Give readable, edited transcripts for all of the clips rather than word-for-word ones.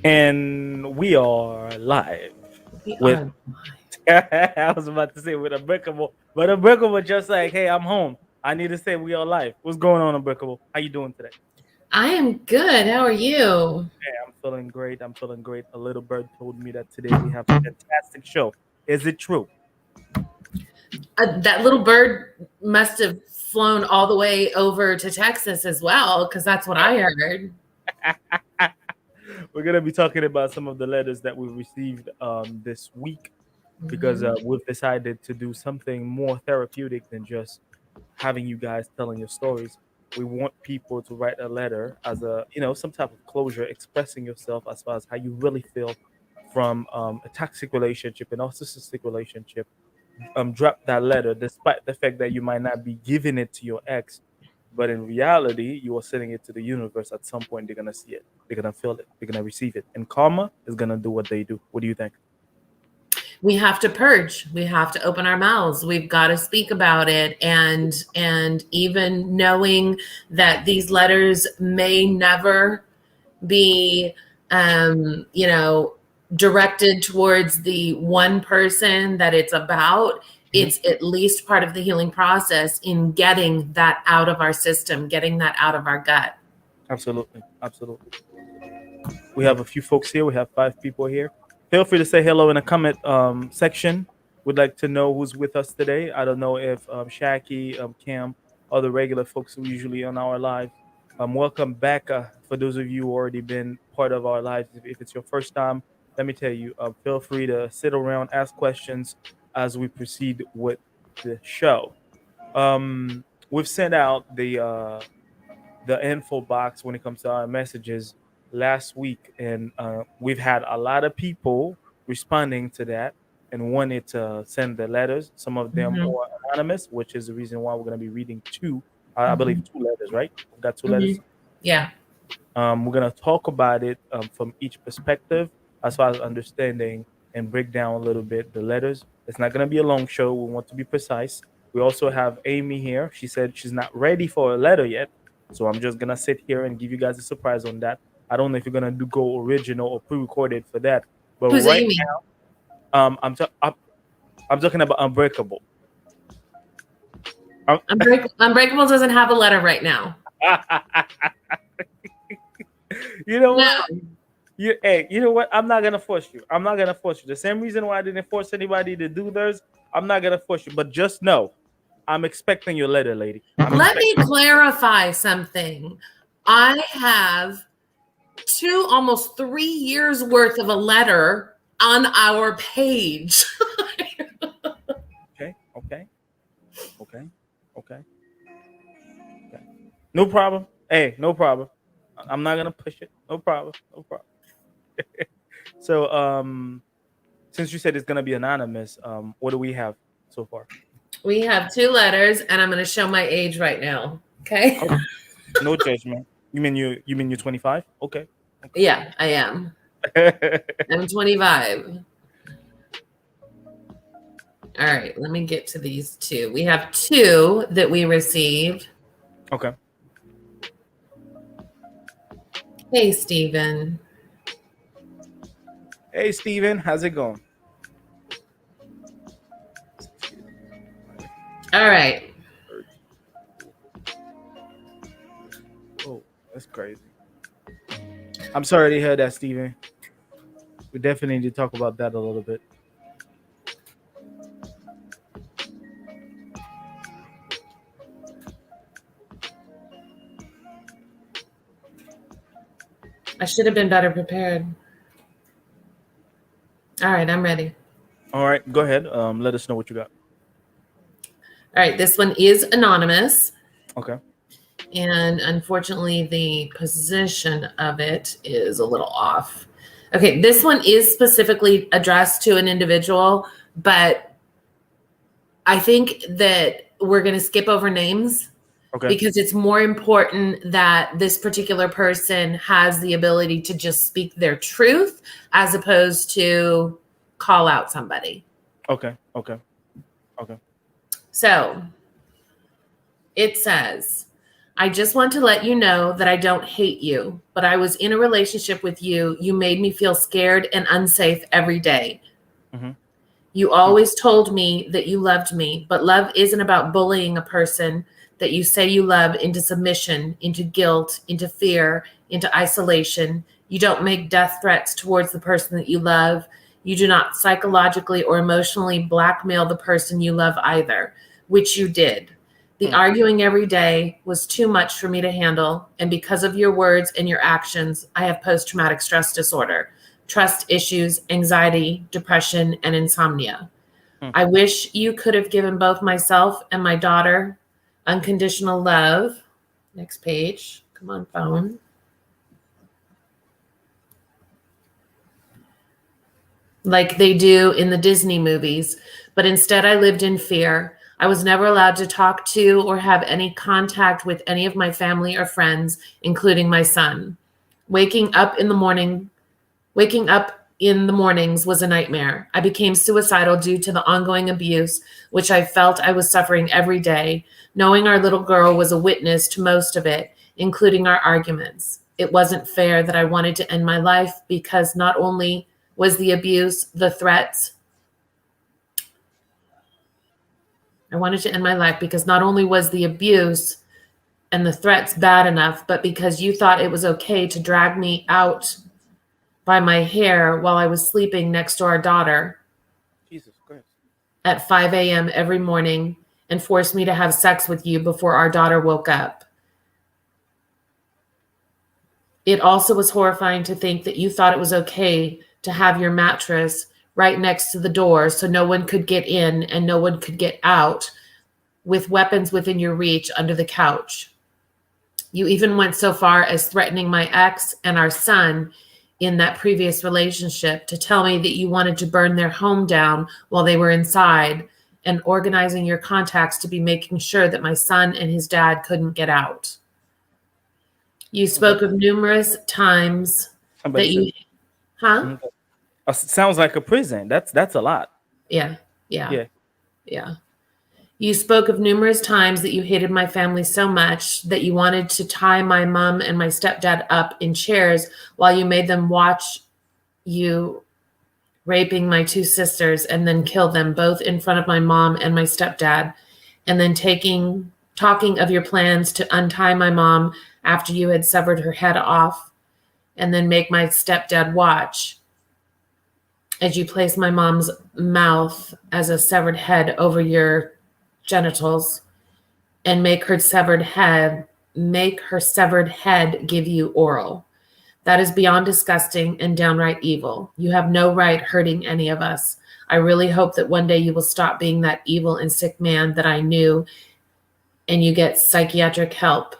And we are live We with, are. I was about to say with Unbreakable, but Unbreakable just like, hey, I'm home. I need to say we are live. What's going on, Unbreakable? How you doing today? I am good. How are you? Hey, I'm feeling great. I'm feeling great. A little bird told me that today we have a fantastic show. Is it true? That little bird must have flown all the way over to Texas as well, because that's what I heard. We're gonna be talking about some of the letters that we received this week because Mhm. we've decided to do something more therapeutic than just having you guys telling your stories. We want people to write a letter as a, some type of closure, expressing yourself as far as how you really feel from a toxic relationship, an narcissistic relationship. Drop that letter, despite the fact that you might not be giving it to your ex, but in reality, you are sending it to the universe. At some point, they're gonna see it, they're gonna feel it, they're gonna receive it, and karma is gonna do what they do. What do you think? We have to purge. We have to open our mouths. We've got to speak about it, and even knowing that these letters may never be you know directed towards the one person that it's about. Mhm. It's at least part of the healing process in getting that out of our system, getting that out of our gut. Absolutely, absolutely. We have a few folks here. We have 5 people here. Feel free to say hello in the comment section. We'd like to know who's with us today. I don't know if Shaki, Cam, or the regular folks who usually on our live. Welcome back. For those of you who already been part of our lives, if it's your first time, let me tell you, feel free to sit around, ask questions as we proceed with the show. We've sent out the info box when it comes to our messages last week, and we've had a lot of people responding to that and wanted to send the letters. Some of them Hmm. are anonymous, which is the reason why we're going to be reading two. I believe Hmm. 2 letters, right? We've got 2 letters. Hmm. Yeah. We're going to talk about it from each perspective as far as understanding and break down a little bit the letters. It's not going to be a long show. We want to be precise. We also have Amy here. She said she's not ready for a letter yet. So I'm just going to sit here and give you guys a surprise on that. I don't know if you're going to do go original or pre recorded for that. But Who's right Amy? now, I'm talking about Unbreakable. Um, Unbreakable doesn't have a letter right now. you know No. what? You know what? I'm not gonna force you. I'm not gonna force you. The same reason why I didn't force anybody to do theirs. I'm not gonna force you. But just know, I'm expecting your letter, lady. I'm Let me expecting. clarify something. I have almost 3 years worth of a letter on our page. Okay, okay, okay, okay, okay. No problem. Hey, no problem. I'm not gonna push it. No problem. No problem. So, since you said it's gonna be anonymous, what do we have so far? We have 2 letters, and I'm going to show my age right now. Okay. Okay. No judgment. You mean you're 25? Okay. Yeah, I am. Okay. I'm 25. All right, let me get to these two. We have 2 that we received. Okay. Hey, Stephen. Hey, Steven, how's it going? All right. Oh, that's crazy. I'm sorry to hear that, Steven. We definitely need to talk about that a little bit. I should have been better prepared. All right, I'm ready. All right, go ahead. Let us know what you got. All right, this one is anonymous. Okay. And unfortunately, the position of it is a little off. Okay, this one is specifically addressed to an individual, but I think that we're going to skip over names Okay. because it's more important that this particular person has the ability to just speak their truth as opposed to call out somebody. Okay. Okay. Okay. So it says, I just want to let you know that I don't hate you, but I was in a relationship with you. You made me feel scared and unsafe every day. Mm-hmm. You always told me that you loved me, but love isn't about bullying a person that you say you love into submission, into guilt, into fear, into isolation. You don't make death threats towards the person that you love. You do not psychologically or emotionally blackmail the person you love either, which you did. The arguing every day was too much for me to handle, and because of your words and your actions, I have post-traumatic stress disorder, trust issues, anxiety, depression, and insomnia. I wish you could have given both myself and my daughter unconditional love. Next page. Come on, phone. Like they do in the Disney movies, but instead I lived in fear. I was never allowed to talk to or have any contact with any of my family or friends, including my son. Waking up in the mornings was a nightmare. I became suicidal due to the ongoing abuse, which I felt I was suffering every day, knowing our little girl was a witness to most of it, including our arguments. It wasn't fair that I wanted to end my life because not only was the abuse, the threats, I wanted to end my life because not only was the abuse and the threats bad enough, but because you thought it was okay to drag me out by my hair while I was sleeping next to our daughter Jesus Christ. at 5 a.m. every morning and force me to have sex with you before our daughter woke up. It also was horrifying to think that you thought it was okay to have your mattress right next to the door so no one could get in and no one could get out with weapons within your reach under the couch. You even went so far as threatening my ex and our son in that previous relationship to tell me that you wanted to burn their home down while they were inside and organizing your contacts to be making sure that my son and his dad couldn't get out. You spoke of numerous times that you, huh? Sounds like a prison. That's a lot. Yeah. You spoke of numerous times that you hated my family so much that you wanted to tie my mom and my stepdad up in chairs while you made them watch you raping my two sisters and then kill them both in front of my mom and my stepdad, and then talking of your plans to untie my mom after you had severed her head off and then make my stepdad watch as you place my mom's mouth as a severed head over your genitals and make her severed head give you oral. That is beyond disgusting and downright evil. You have no right hurting any of us. I really hope that one day you will stop being that evil and sick man that I knew and you get psychiatric help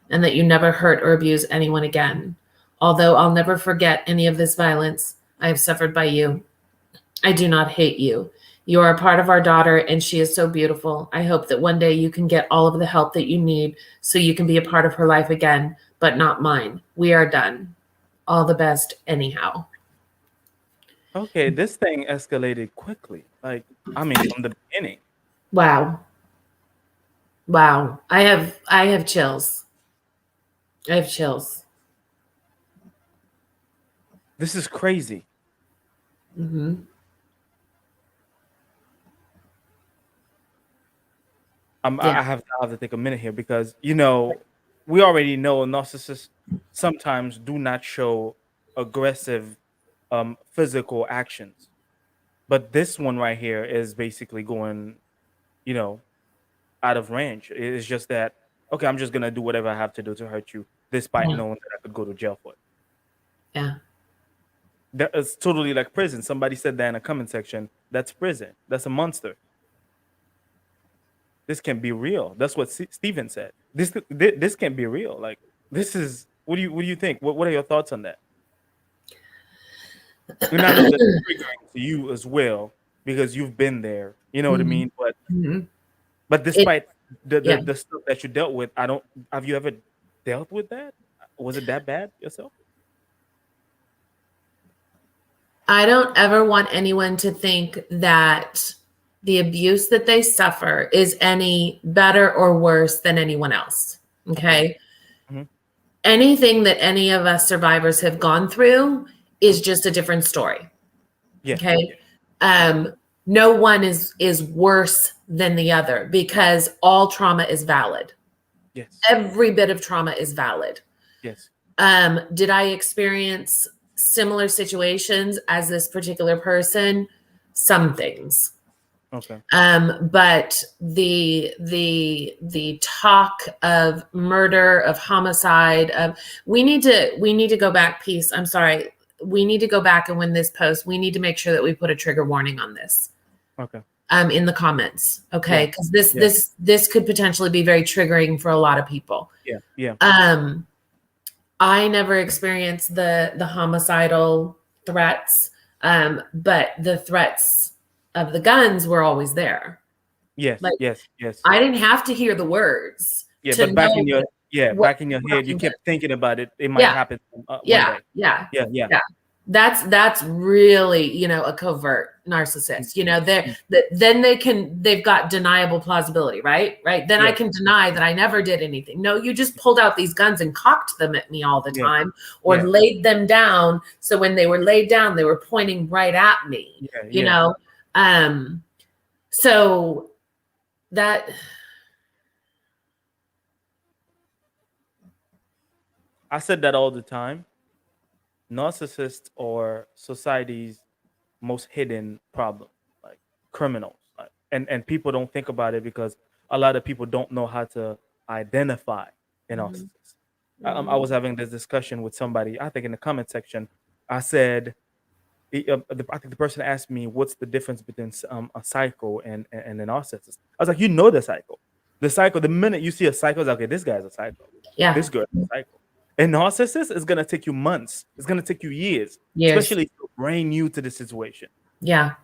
and that you never hurt or abuse anyone again. Although I'll never forget any of this violence I have suffered by you. I do not hate you. You are a part of our daughter, and she is so beautiful. I hope that one day you can get all of the help that you need so you can be a part of her life again, but not mine. We are done. All the best anyhow. Okay, this thing escalated quickly. Like, I mean, from the beginning. Wow. I have chills. This is crazy. Mm-hmm. I have to take a minute here because, we already know narcissists sometimes do not show aggressive physical actions. But this one right here is basically going, out of range. It's just that, okay, I'm just going to do whatever I have to do to hurt you, despite knowing that I could go to jail for it. Yeah. That is totally like prison. Somebody said that in a comment section. That's prison. That's a monster. This can be real. That's what Steven said. This can be real. Like, this is. What do you think? What are your thoughts on that? And I know that's triggering to you as well because you've been there. You know what I mean? But despite the stuff that you dealt with, have you ever dealt with that? Was it that bad yourself? I don't ever want anyone to think that the abuse that they suffer is any better or worse than anyone else. Okay. Mm-hmm. Anything that any of us survivors have gone through is just a different story. Yeah. Okay. No one is worse than the other because all trauma is valid. Yes. Every bit of trauma is valid. Yes. Did I experience similar situations as this particular person? Some things. Okay. But the talk of murder, of homicide, of we need to go back. Peace. I'm sorry. We need to go back, and when this post, we need to make sure that we put a trigger warning on this. Okay. In the comments, okay? Yeah. Because Yeah. this could potentially be very triggering for a lot of people. Yeah. Yeah. I never experienced the homicidal threats, but the threats of the guns were always there. Yes. Like Yes. Yes. I didn't have to hear the words Yeah. to But back in know your what back in your was head, you happening. kept thinking about it. It might Yeah, happen one yeah, day. yeah, Yeah. Yeah. yeah. That's really, a covert narcissist. Then they've got deniable plausibility, right? Then I Yeah. can deny that I never did anything. No, you just pulled out these guns and cocked them at me all the Yeah. time, or Yeah. laid them down. So when they were laid down, they were pointing right at me. Yeah. You Yeah. know, so that I said that all the time. Narcissists are society's most hidden problem, like criminals. Like, and people don't think about it because a lot of people don't know how to identify a Mhm. narcissist. I was having this discussion with somebody, I think in the comment section. I said, I think the person asked me, what's the difference between a psycho and a narcissist? I was like, you know the psycho. The psycho, the minute you see a psycho, it's like, okay, this guy's a psycho. yeah, This girl is a psycho. A narcissist is going to take you months. It's going to take you years, years, especially if you're brand new to the situation. yeah,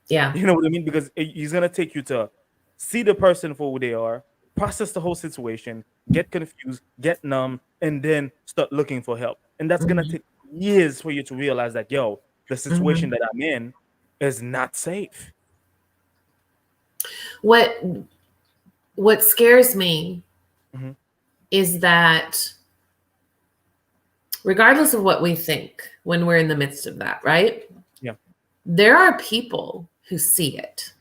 yeah. You know what I mean? Because he's going to take you to see the person for who they are, process the whole situation, get confused, get numb, and then start looking for help. And that's going to Mhm. take years for you to realize that, yo, the situation Mhm. that I'm in is not safe. What scares me Mhm. is that regardless of what we think when we're in the midst of that, right? Yeah. There are people who see it.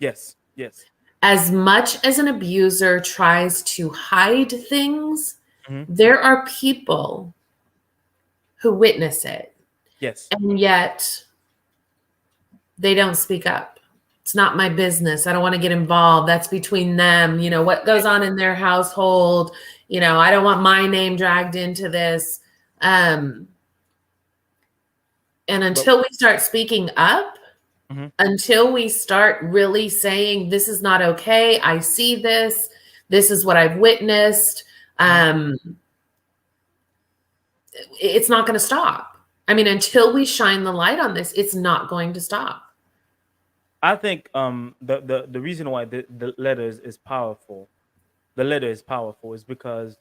Yes. Yes. As much as an abuser tries to hide things, Mhm. there are people who witness it, Yes. and yet they don't speak up. It's not my business. I don't want to get involved. That's between them. What goes on in their household. I don't want my name dragged into this. And But until we start speaking up, mhm. until we start really saying, this is not okay, I see this, this is what I've witnessed, it's not going to stop. I mean, until we shine the light on this, it's not going to stop. I think the reason why the letter is powerful, the letter is powerful is because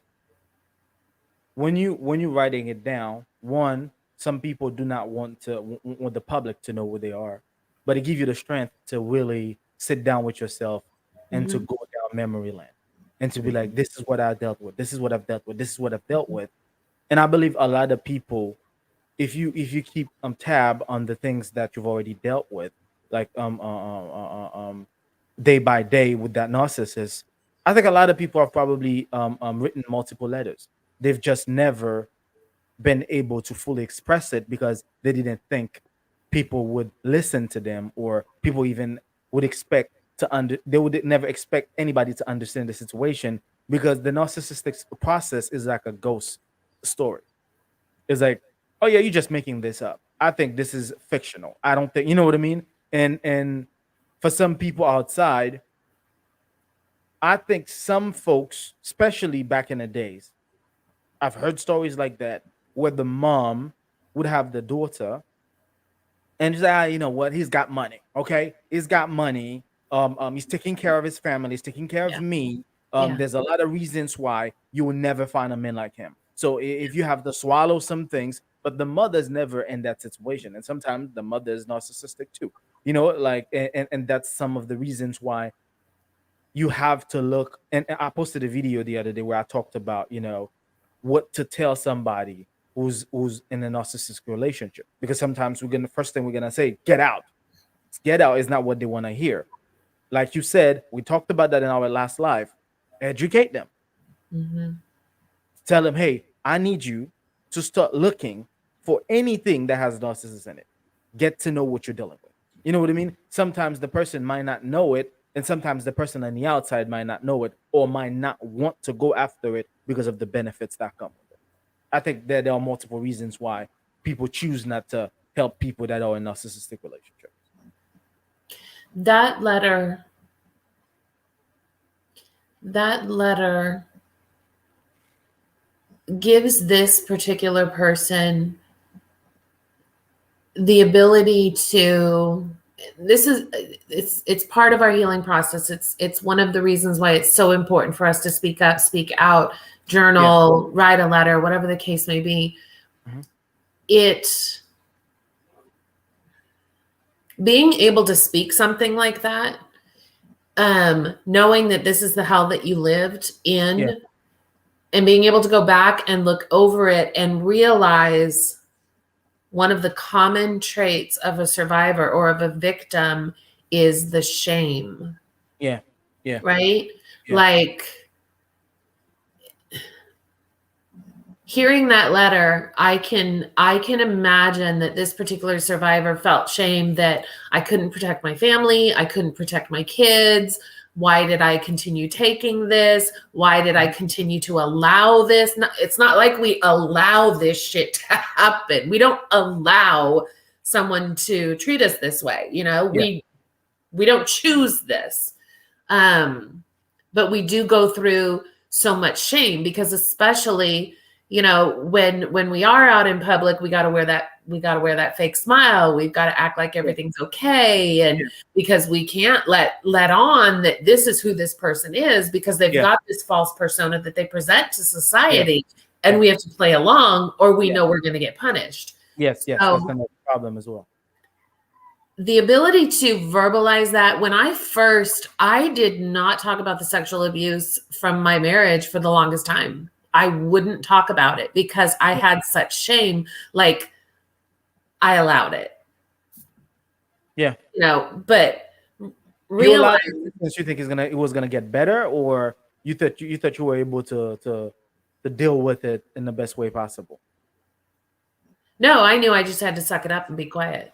when you're writing it down, one, some people do not want the public to know where they are, but it gives you the strength to really sit down with yourself and to Mhm. go down memory lane and to be like, this is what I dealt with, this is what I've dealt with, this is what I've dealt with. And I believe a lot of people, if you keep tab on the things that you've already dealt with, like day by day with that narcissist, I think a lot of people have probably written multiple letters. They've just never been able to fully express it because they didn't think people would listen to them, or people even would expect they would never expect anybody to understand the situation, because the narcissistic process is like a ghost story. It's like, oh yeah, you're just making this up. I think this is fictional. I don't think, you know what I mean? And for some people outside, I think some folks, especially back in the days, I've heard stories like that where the mom would have the daughter and just, you know what, he's got money. Okay. He's got money. He's taking care of his family, he's taking care of Yeah. me. Yeah. There's a lot of reasons why you will never find a man like him. So if you have to swallow some things, but the mother's never in that situation. And sometimes the mother is narcissistic too. Like, and that's some of the reasons why you have to look. And I posted a video the other day where I talked about, what to tell somebody who's in a narcissistic relationship, because sometimes the first thing we're gonna say, get out. Get out is not what they want to hear. Like you said, we talked about that in our last live. Educate them. Mm-hmm. Tell them, hey, I need you to start looking for anything that has narcissism in it. Get to know what you're dealing with. You know what I mean? Sometimes the person might not know it, and sometimes the person on the outside might not know it or might not want to go after it because of the benefits that come with it. I think that there are multiple reasons why people choose not to help people that are in narcissistic relationships. That letter gives this particular person the ability to, it's part of our healing process. It's one of the reasons why it's so important for us to speak up, speak out, journal, write a letter, whatever the case may be. Mm-hmm. Being able to speak something like that, knowing that this is the hell that you lived in, and being able to go back and look over it and realize one of the common traits of a survivor or of a victim is the shame. Yeah. Right? Yeah. Like, hearing that letter, I can imagine that this particular survivor felt shame that I couldn't protect my family, I couldn't protect my kids. Why did I continue taking this? Why did I continue to allow this? It's not like we allow this shit to happen. We don't allow someone to treat us this way. We don't choose this. But we do go through so much shame, because especially, when we are out in public, we got to wear that fake smile. We've got to act like everything's okay. And because we can't let on that this is who this person is, because they've got this false persona that they present to society, and we have to play along, or we know we're going to get punished. Yes. That's another problem as well. The ability to verbalize that, I did not talk about the sexual abuse from my marriage for the longest time. I wouldn't talk about it because I had such shame. Like, I allowed it. Yeah. But realize, you think it was gonna get better, or you thought you were able to deal with it in the best way possible? No, I knew I just had to suck it up and be quiet.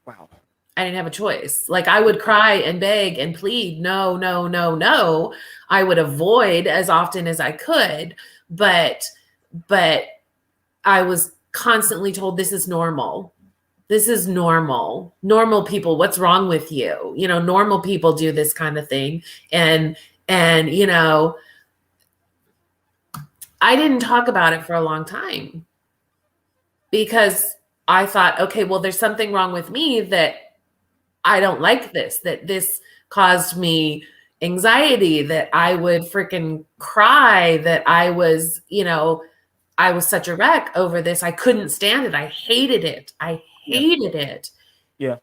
Wow. I didn't have a choice. Like, I would cry and beg and plead. No, no, no, no. I would avoid as often as I could, but I was constantly told, this is normal. This is normal. Normal people, what's wrong with you? Normal people do this kind of thing. And I didn't talk about it for a long time, because I thought, okay, well, there's something wrong with me, that I don't like this, that this caused me anxiety, that I would freaking cry, that I was such a wreck over this. I couldn't stand it. I hated it. Yeah.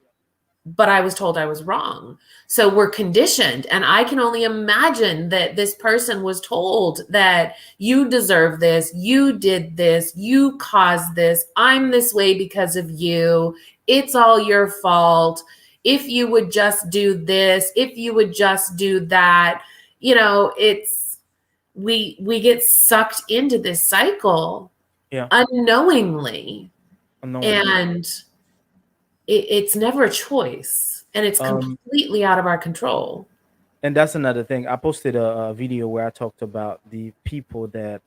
But I was told I was wrong. So we're conditioned. And I can only imagine that this person was told that you deserve this, you did this, you caused this, I'm this way because of you, it's all your fault. If you would just do this, if you would just do that, we get sucked into this cycle unknowingly. And it's never a choice, and it's completely out of our control. And that's another thing. I posted a video where I talked about the people that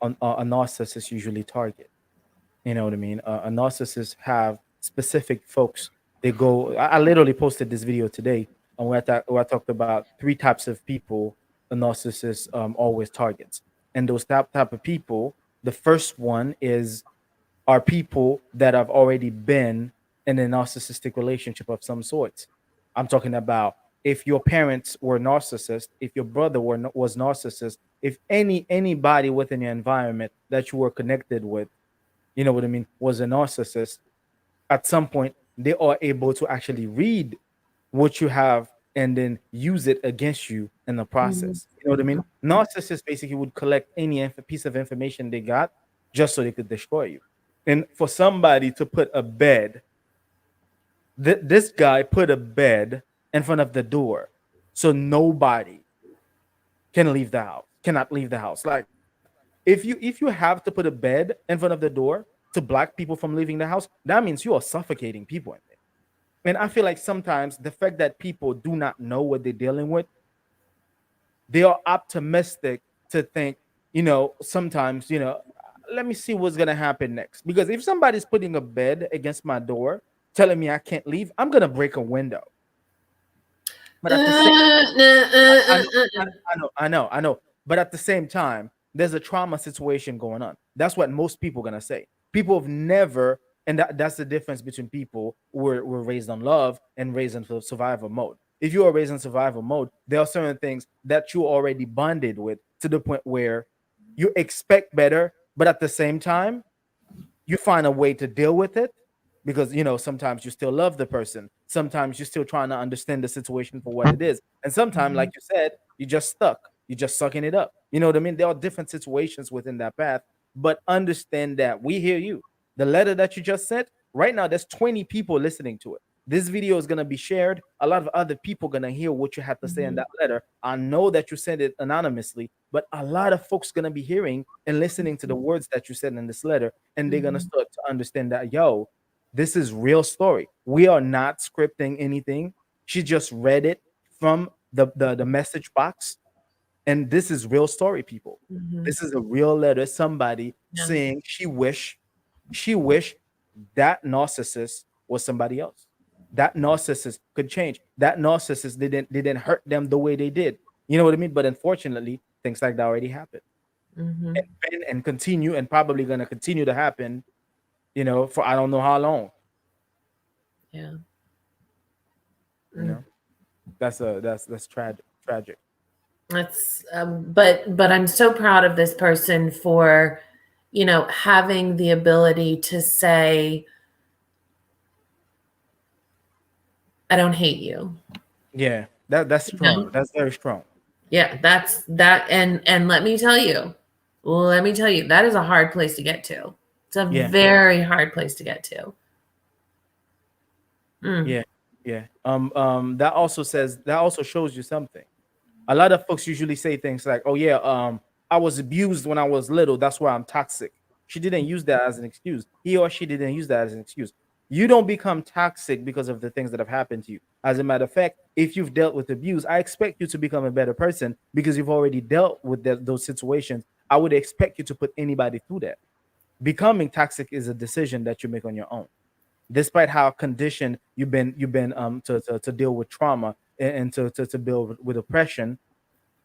a narcissist usually target. You know what I mean? A narcissist have specific folks. They go. I literally posted this video today, and where I talked about 3 types of people a narcissist always targets. And those type of people, the first one are people that have already been in a narcissistic relationship of some sort. I'm talking about if your parents were narcissists, if your brother was narcissist, if anybody within your environment that you were connected with, you know what I mean, was a narcissist, at some point they are able to actually read what you have and then use it against you in the Mhm. process. You know what I mean? Narcissists basically would collect any piece of information they got just so they could destroy you. And for somebody to put a bed, this guy put a bed in front of the door so nobody can leave the house, cannot leave the house. Like if you have to put a bed in front of the door to block people from leaving the house, that means you are suffocating people in there. And I feel like sometimes the fact that people do not know what they're dealing with, they are optimistic to think, sometimes, let me see what's gonna happen next. Because if somebody's putting a bed against my door, telling me I can't leave, I'm gonna break a window. But at the same I know, I know. But at the same time, there's a trauma situation going on. That's what most people are gonna say. People have never, and that's the difference between people who were raised on love and raised in survival mode. If you are raised in survival mode, there are certain things that you already bonded with to the point where you expect better, but at the same time, you find a way to deal with it because sometimes you still love the person, sometimes you're still trying to understand the situation for what it is, and sometimes, like Mhm. you said, you're just stuck, you're just sucking it up. You know what I mean? There are different situations within that path, but understand that we hear you. The letter that you just sent right now, there's 20 people listening to it. This video is going to be shared. A lot of other people going to hear what you had to say in Mhm. that letter. I know that you sent it anonymously, but a lot of folks going to be hearing and listening to the words that you said in this letter, and they're going to Mhm. start to understand that, yo, this is real story. We are not scripting anything. She just read it from the message box, and this is real story, people. Mhm. This is a real letter. Somebody Yeah. saying she wish that narcissist was somebody else. That narcissist could change. That narcissist didn't hurt them the way they did. You know what I mean? But unfortunately, things like that already happened Mhm. and continue and probably gonna continue to happen. For I don't know how long. Yeah. You Mm. know, that's tragic. Tragic. That's but I'm so proud of this person for, having the ability to say, I don't hate you. Yeah, that's You know? strong. That's very strong. Yeah, that's that and let me tell you, that is a hard place to get to. It's a Yeah, very hard place to get to. Mm. yeah, yeah. That also shows you something. A lot of folks usually say things like, "Oh yeah, I was abused when I was little. That's why I'm toxic." She didn't use that as an excuse. He or she didn't use that as an excuse. You don't become toxic because of the things that have happened to you. As a matter of fact, if you've dealt with abuse, I expect you to become a better person because you've already dealt with those situations. I would expect you to put anybody through that. Becoming toxic is a decision that you make on your own, despite how conditioned you've been to deal with trauma and to deal with oppression.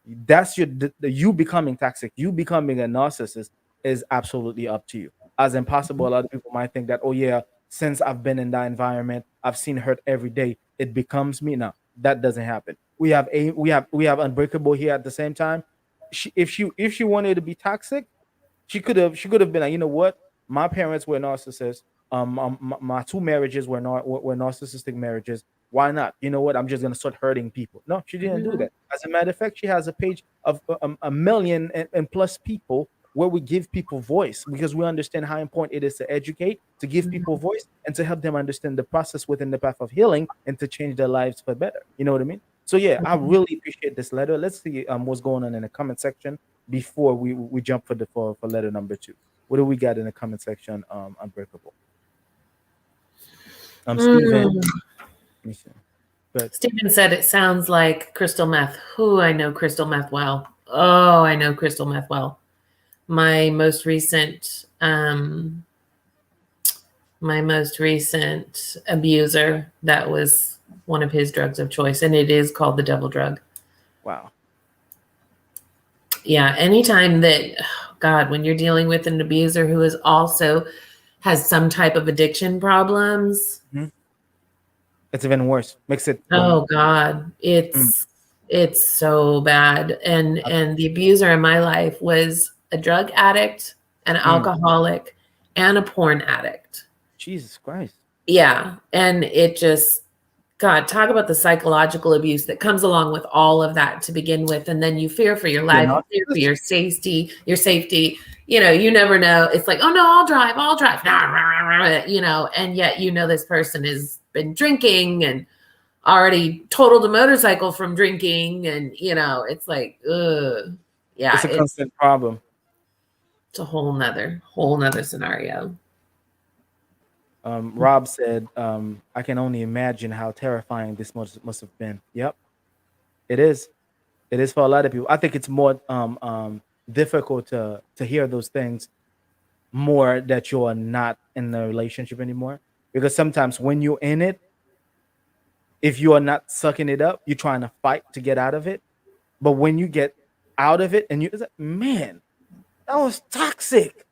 That's you becoming toxic, you becoming a narcissist is absolutely up to you. As impossible, a lot of people might think that, oh yeah, since I've been in that environment, I've seen hurt every day, it becomes me. No, that doesn't happen. We have Unbreakable here at the same time. If she wanted to be toxic, she could have been like, you know what? My parents were narcissists. My two marriages were narcissistic marriages. Why not? You know what? I'm just gonna start hurting people. No, she didn't do Mhm. that. As a matter of fact, she has a page of a million and plus people where we give people voice because we understand how important it is to educate, to give people Mhm. voice, and to help them understand the process within the path of healing and to change their lives for better. You know what I mean? So yeah, I Mhm. really appreciate this letter. Let's see what's going on in the comment section before we jump for letter number two. What do we got in the comment section? Unbreakable. Steven. Mm. Let me see. But Stephen said it sounds like crystal meth. Who I know crystal meth well. Oh, I know crystal meth well. My most recent abuser, that was one of his drugs of choice, and it is called the devil drug. wow. Yeah, anytime that, God, when you're dealing with an abuser who is also has some type of addiction problems, Mhm. It's even worse. Makes it oh God, mm, it's so bad. And the abuser in my life was a drug addict, an mm, alcoholic, and a porn addict. Jesus Christ. Yeah, and it just God, talk about the psychological abuse that comes along with all of that to begin with. And then you fear for your life, you fear for your safety. You never know. It's like, oh no, I'll drive. And yet, this person has been drinking and already totaled a motorcycle from drinking. And, it's like, ugh. Yeah. It's a constant problem. It's a whole nother scenario. Rob said, I can only imagine how terrifying this must have been. Yep, it is. It is for a lot of people. I think it's more difficult to hear those things more that you're not in the relationship anymore. Because sometimes when you're in it, if you are not sucking it up, you're trying to fight to get out of it. But when you get out of it and it's like, man, that was toxic.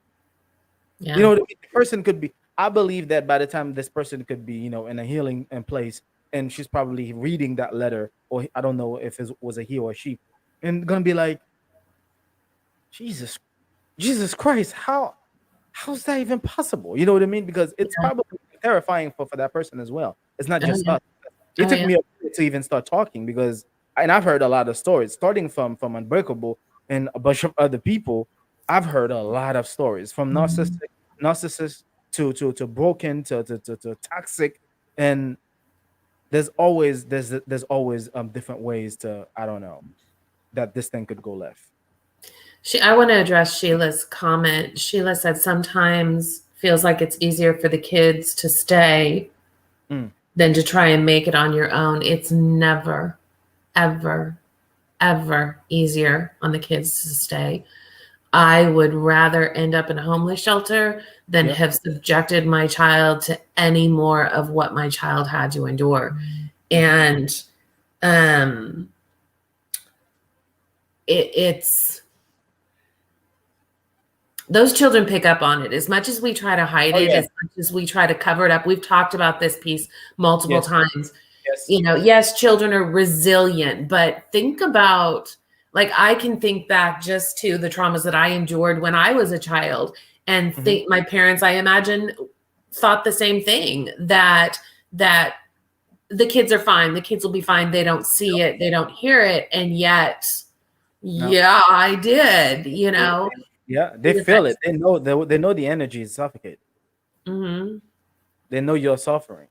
Yeah. The person could be, I believe that by the time this person could be, in a healing place, and she's probably reading that letter, or I don't know if it was a he or a she, and gonna be like, Jesus Christ, how's that even possible? You know what I mean? Because it's probably terrifying for that person as well. It's not just us. It took me a minute to even start talking and I've heard a lot of stories, starting from Unbreakable and a bunch of other people. I've heard a lot of stories from narcissists to broken to toxic, and there's always different ways to, I don't know, that this thing could go left. I want to address Sheila's comment. Sheila said sometimes feels like it's easier for the kids to stay than to try and make it on your own. It's never, ever, ever easier on the kids to stay. I would rather end up in a homeless shelter than have subjected my child to any more of what my child had to endure. And it's those children pick up on it. As much as we try to hide it, as much as we try to cover it up. We've talked about this piece multiple times. Yes, children are resilient, but think about, like, I can think back just to the traumas that I endured when I was a child, and think my parents, I imagine, thought the same thing, that the kids are fine. The kids will be fine. They don't see it. They don't hear it. And yet, I did, Yeah, they feel it. They know the energy is suffocating. They know you're suffering.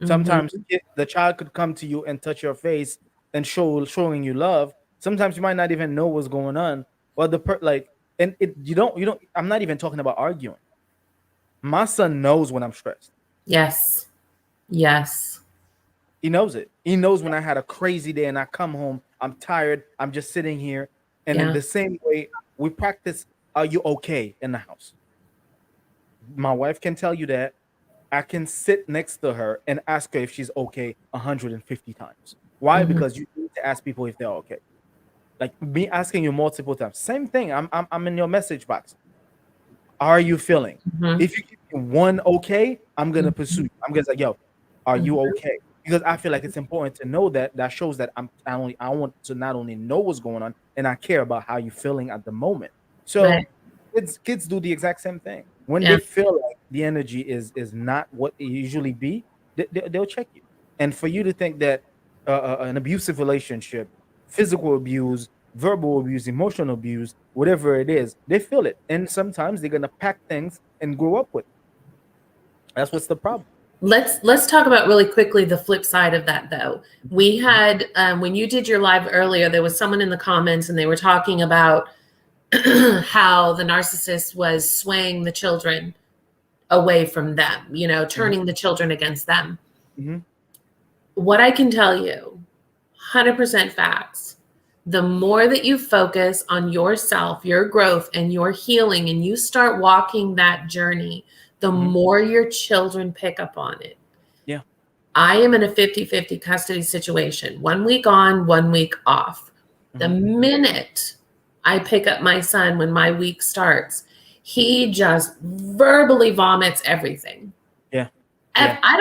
Sometimes the child could come to you and touch your face and showing you love. Sometimes you might not even know what's going on. Well, you don't. I'm not even talking about arguing. My son knows when I'm stressed. Yes. He knows it. He knows when I had a crazy day and I come home, I'm tired, I'm just sitting here. And in the same way, we practice, are you okay in the house? My wife can tell you that. I can sit next to her and ask her if she's okay 150 times. Why? Because you need to ask people if they're okay. Like me asking you multiple times. Same thing. I'm in your message box. Are you feeling? If you give me one okay, I'm gonna pursue you. I'm gonna say, yo, are you okay? Because I feel like it's important to know that. That shows that I want to not only know what's going on, and I care about how you're feeling at the moment. So kids do the exact same thing. When they feel like the energy is not what it usually be, they'll check you. And for you to think that an abusive relationship, physical abuse, verbal abuse, emotional abuse, whatever it is, they feel it. And sometimes they're gonna pack things and grow up with it. That's what's the problem. Let's talk about really quickly the flip side of that, though. We had when you did your live earlier, there was someone in the comments and they were talking about how the narcissist was swaying the children away from them, turning the children against them. What I can tell you, 100% facts, the more that you focus on yourself, your growth, and your healing, and you start walking that journey, the more your children pick up on it. Yeah. I am in a 50-50 custody situation, 1 week on, 1 week off. The minute I pick up my son when my week starts, he just verbally vomits everything. Yeah. I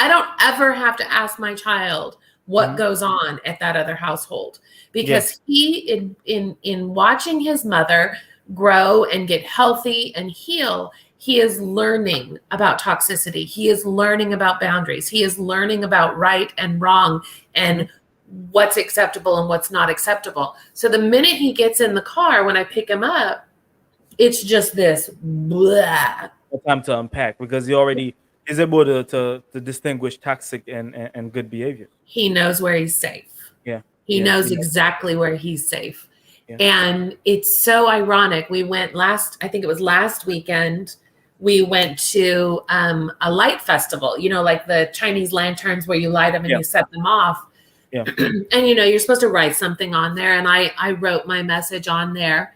don't ever have to ask my child what goes on at that other household, because he in watching his mother grow and get healthy and heal, he is learning about toxicity. He is learning about boundaries. He is learning about right and wrong and what's acceptable and what's not acceptable. So the minute he gets in the car, when I pick him up, it's just this blah. Time to unpack because he already is able to distinguish toxic and good behavior. He knows where he's safe. Yeah. He Yeah, knows he knows. exactly where he's safe. Yeah. And it's so ironic. We went I think it was last weekend, we went to a light festival, you know, like the Chinese lanterns where you light them and you set them off. Yeah. And, you know, you're supposed to write something on there. And I wrote my message on there.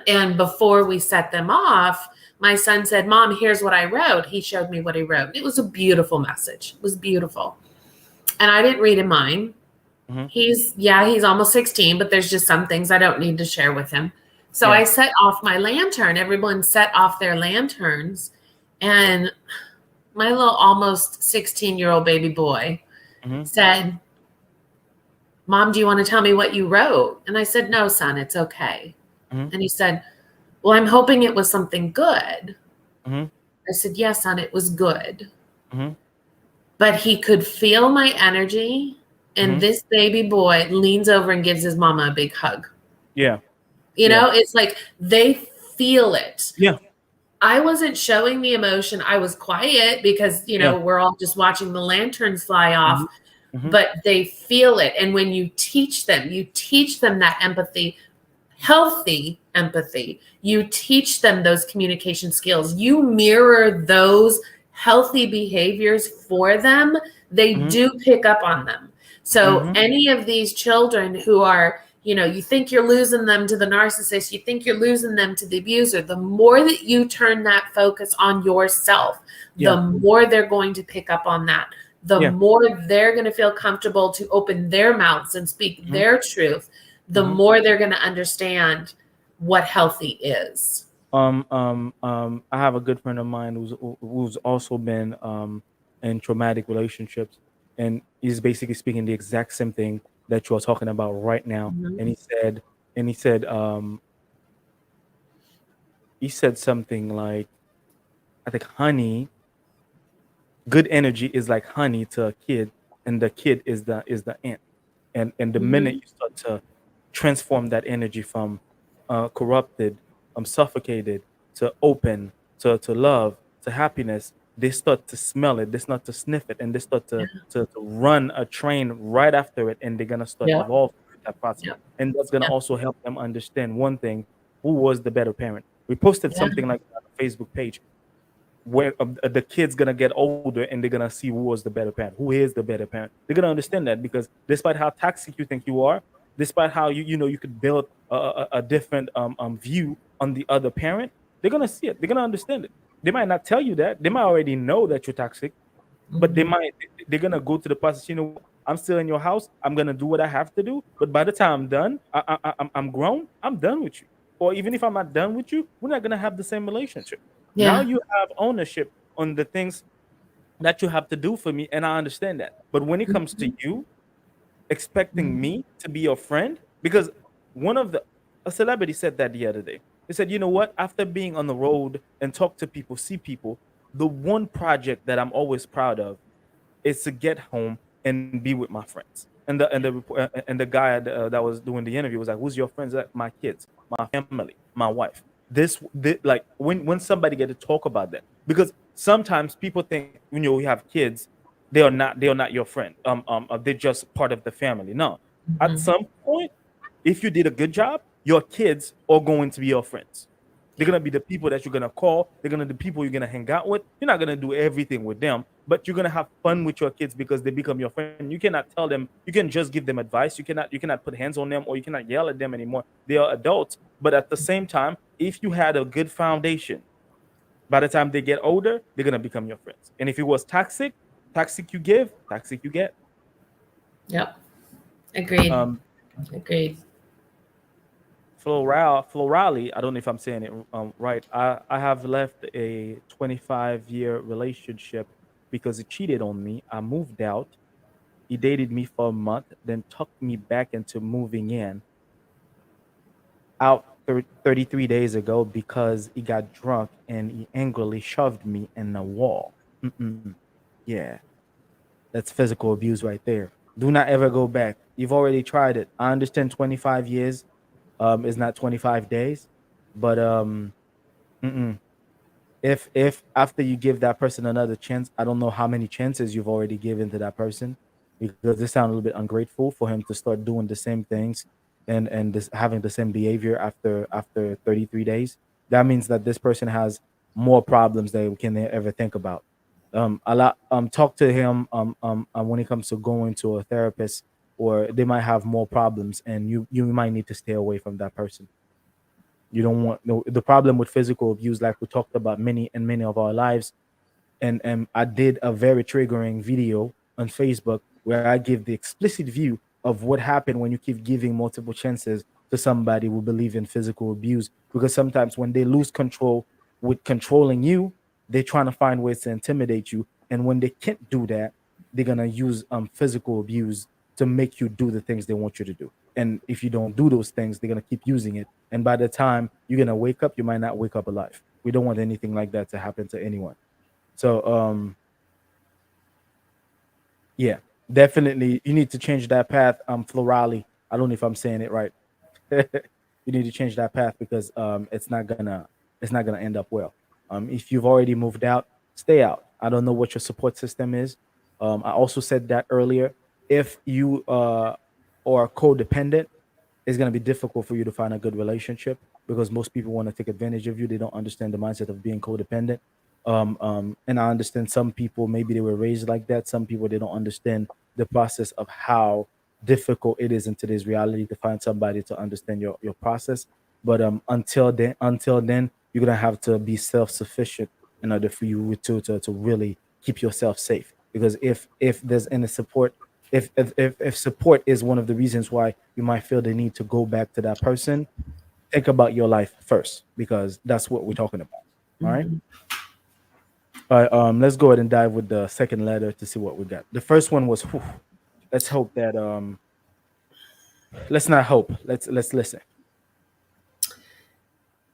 And before we set them off, my son said, Mom, here's what I wrote. He showed me what he wrote. It was a beautiful message. It was beautiful. And I didn't read in mine. He's almost 16, but there's just some things I don't need to share with him. So I set off my lantern. Everyone set off their lanterns. And my little almost 16-year-old baby boy said, Mom, do you want to tell me what you wrote? And I said, no, son, it's okay. And he said, well, I'm hoping it was something good. I said, yes, son, it was good. But he could feel my energy. And this baby boy leans over and gives his mama a big hug. Yeah. You know, it's like they feel it. Yeah. I wasn't showing the emotion. I was quiet because, you know, we're all just watching the lanterns fly off. But they feel it. And when you teach them that empathy, healthy empathy. You teach them those communication skills. You mirror those healthy behaviors for them. They do pick up on them. So any of these children who are, you know, you think you're losing them to the narcissist, you think you're losing them to the abuser, the more that you turn that focus on yourself, the more they're going to pick up on that. The more they're going to feel comfortable to open their mouths and speak their truth, the more they're going to understand what healthy is. I have a good friend of mine who's also been in traumatic relationships, and he's basically speaking the exact same thing that you're talking about right now. And he said something like, I think good energy is like honey to a kid, and the kid is the ant. And the minute you start to transform that energy from corrupted, suffocated, to open, to love, to happiness, they start to smell it, they start to sniff it, and they start to run a train right after it, and they're gonna start evolving with that process. And that's gonna also help them understand one thing: who was the better parent. We posted something like that on the Facebook page, where the kid's gonna get older and they're gonna see who was the better parent, who is the better parent. They're gonna understand that, because despite how toxic you think you are, despite how you could build a different view on the other parent, they're gonna see it. They're gonna understand it. They might not tell you that. They might already know that you're toxic, but they're gonna go to the process. You know what? I'm still in your house. I'm gonna do what I have to do. But by the time I'm done, I'm grown. I'm done with you. Or even if I'm not done with you, we're not gonna have the same relationship. Now you have ownership on the things that you have to do for me, and I understand that. But when it comes to you expecting me to be your friend, because a celebrity said that the other day. They said, you know what? After being on the road and talk to people, see people, the one project that I'm always proud of is to get home and be with my friends. And the guy that was doing the interview was like, "Who's your friends?" Like, my kids, my family, my wife. Like when somebody get to talk about that, because sometimes people think when you have kids, they are not your friend. They're just part of the family. No, at some point, if you did a good job, your kids are going to be your friends. They're gonna be the people that you're gonna call. They're gonna be the people you're gonna hang out with. You're not gonna do everything with them, but you're gonna have fun with your kids because they become your friend. You cannot tell them. You can just give them advice. You cannot put hands on them, or you cannot yell at them anymore. They are adults. But at the same time, if you had a good foundation, by the time they get older, they're gonna become your friends. And if it was toxic you give, toxic you get. Yep. Agreed. Agreed. Florali, I don't know if I'm saying it right. I have left a 25-year relationship because he cheated on me. I moved out. He dated me for a month, then tucked me back into moving in. Out 33 days ago because he got drunk and he angrily shoved me in the wall. Mm-mm. Yeah, that's physical abuse right there. Do not ever go back. You've already tried it. I understand 25 years is not 25 days, but mm-mm. If after you give that person another chance, I don't know how many chances you've already given to that person, because this sounds a little bit ungrateful for him to start doing the same things and this having the same behavior after 33 days. That means that this person has more problems than we can ever think about. A lot talk to him when it comes to going to a therapist, or they might have more problems and you might need to stay away from that person. You don't want no, the problem with physical abuse, like we talked about many of our lives. And I did a very triggering video on Facebook where I give the explicit view of what happened when you keep giving multiple chances to somebody who believe in physical abuse. Because sometimes when they lose control with controlling you, they're trying to find ways to intimidate you. And when they can't do that, they're gonna use physical abuse to make you do the things they want you to do. And if you don't do those things, they're gonna keep using it. And by the time you're gonna wake up, you might not wake up alive. We don't want anything like that to happen to anyone. So yeah, definitely you need to change that path. Florali. I don't know if I'm saying it right. You need to change that path because it's not gonna end up well. If you've already moved out, stay out. I don't know what your support system is. I also said that earlier. If you are codependent, it's going to be difficult for you to find a good relationship because most people want to take advantage of you. They don't understand the mindset of being codependent. And I understand some people, maybe they were raised like that. Some people, they don't understand the process of how difficult it is in today's reality to find somebody to understand your process. But until then, you're gonna have to be self-sufficient in order for you to really keep yourself safe. Because if there's any support, if support is one of the reasons why you might feel the need to go back to that person, think about your life first because that's what we're talking about. All right. Mhm. All right. Let's go ahead and dive with the second letter to see what we got. The first one was, whew, let's hope that let's not hope. Let's listen.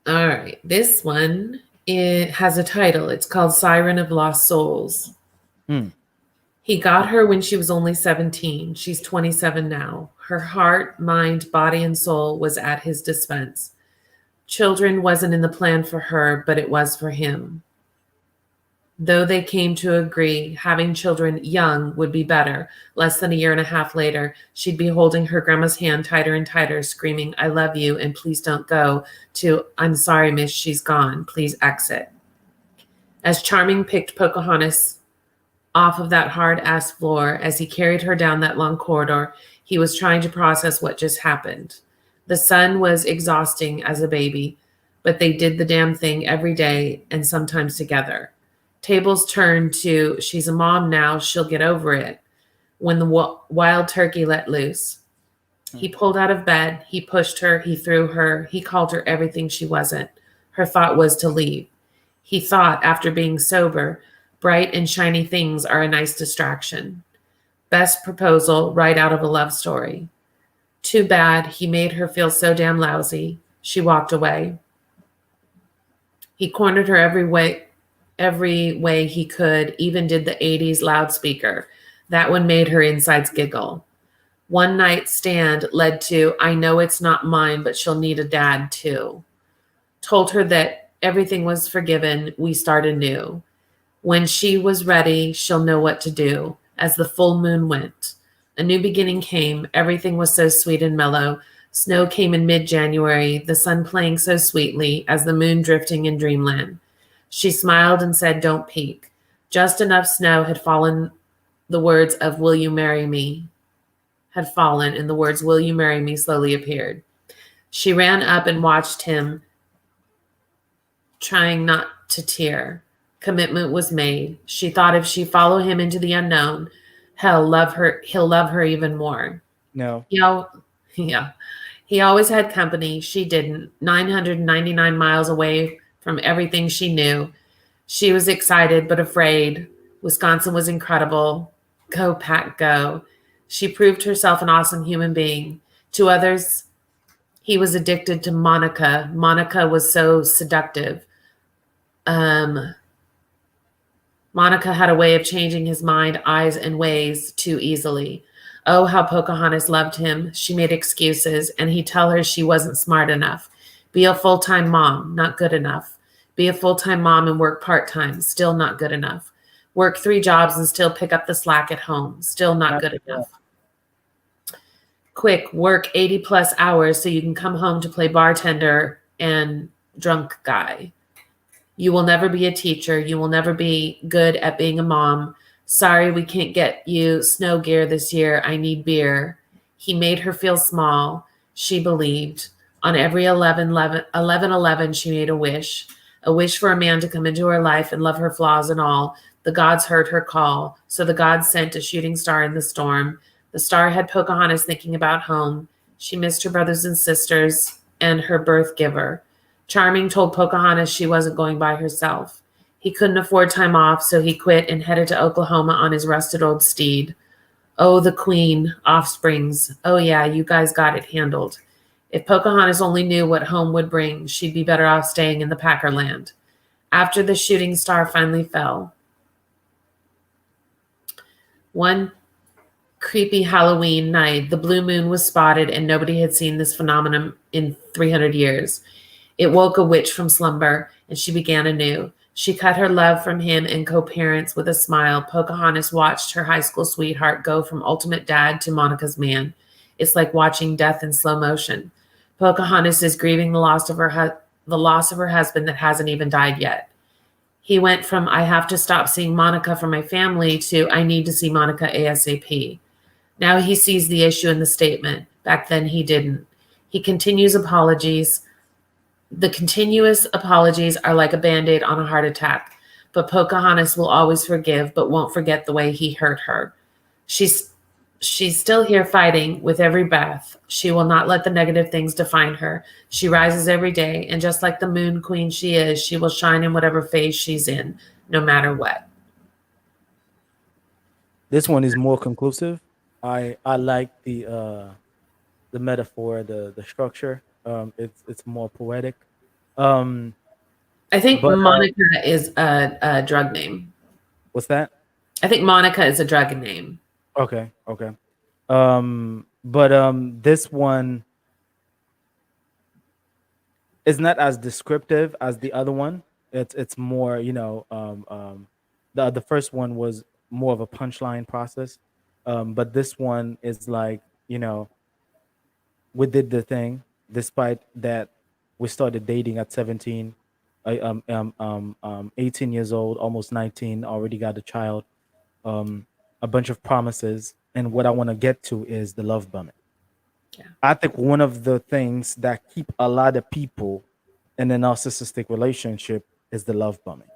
All right. This one, it has a title. It's called Siren of Lost Souls. Hmm. He got her when she was only 17. She's 27 now. Her heart, mind, body, and soul was at his dispense. Children wasn't in the plan for her, but it was for him. Though they came to agree having children young would be better, less than a year and a half later, she'd be holding her grandma's hand tighter and tighter, screaming, "I love you, and please don't go," to, "I'm sorry, miss, she's gone. Please exit." As Charming picked Pocahontas off of that hard-ass floor as he carried her down that long corridor, he was trying to process what just happened. The sun was exhausting as a baby, but they did the damn thing every day and sometimes together. Tables turned to, "She's a mom now, she'll get over it," when the wild turkey let loose. He pulled out of bed, he pushed her, he threw her, he called her everything she wasn't. Her thought was to leave. He thought, after being sober, bright and shiny things are a nice distraction. Best proposal right out of a love story. Too bad he made her feel so damn lousy. She walked away. He cornered her every way he could, even did the 80s loudspeaker. That one made her insides giggle. One night stand led to, "I know it's not mine, but she'll need a dad too." Told her that everything was forgiven, we start anew. When she was ready, she'll know what to do. As the full moon went, a new beginning came. Everything was so sweet and mellow. Snow came in mid-January, the sun playing so sweetly as the moon drifting in dreamland. She smiled and said, "Don't peek." Just enough snow had fallen. The words of "Will you marry me?" had fallen, and the words "Will you marry me?" slowly appeared. She ran up and watched him, trying not to tear. Commitment was made. She thought if she followed him into the unknown, he'll love her even more. No. Yeah. He always had company. She didn't. 999 miles away from everything she knew. She was excited but afraid. Wisconsin was incredible. Go, Pack, go. She proved herself an awesome human being. To others, He was addicted to Monica. Monica was so seductive. Monica had a way of changing his mind, eyes, and ways too easily. Oh, how Pocahontas loved him. She made excuses, and he'd tell her she wasn't smart enough. Be a full-time mom, not good enough. Be a full-time mom and work part-time, still not good enough. Work 3 jobs and still pick up the slack at home, still not good enough. Quick, work 80 plus hours so you can come home to play bartender and drunk guy. You will never be a teacher. You will never be good at being a mom. Sorry, we can't get you snow gear this year. I need beer. He made her feel small. She believed. On every 11/11, she made a wish for a man to come into her life and love her flaws and all. The gods heard her call. So the gods sent a shooting star in the storm. The star had Pocahontas thinking about home. She missed her brothers and sisters and her birth giver. Charming told Pocahontas she wasn't going by herself. He couldn't afford time off, so he quit and headed to Oklahoma on his rusted old steed. Oh, the queen, offsprings. Oh, yeah, you guys got it handled. If Pocahontas only knew what home would bring, she'd be better off staying in the Packer land. After the shooting star finally fell, one creepy Halloween night, the blue moon was spotted, and nobody had seen this phenomenon in 300 years. It woke a witch from slumber, and she began anew. She cut her love from him and co-parents with a smile. Pocahontas watched her high school sweetheart go from ultimate dad to Monica's man. It's like watching death in slow motion. Pocahontas is grieving the loss of her husband that hasn't even died yet. He went from I have to stop seeing Monica for my family to I need to see Monica ASAP. Now he sees the issue in the statement. Back then he didn't. He continues apologies. The continuous apologies are like a Band-Aid on a heart attack, but Pocahontas will always forgive, but won't forget the way he hurt her. She's still here fighting with every breath. She will not let the negative things define her. She rises every day, and just like the moon queen she is, she will shine in whatever phase she's in, no matter what. This one is more conclusive. I like the metaphor, the structure. It's more poetic. Um, I think but Monica is a drug name. what's that? I think Monica is a drug name. Okay. But this one is not as descriptive as the other one. It's more, the first one was more of a punchline process. But this one is like, we did the thing, despite that we started dating at 17, 18 years old, almost 19, already got a child, a bunch of promises. And what I want to get to is the love bombing. Yeah. I think one of the things that keep a lot of people in a narcissistic relationship is the love bombing.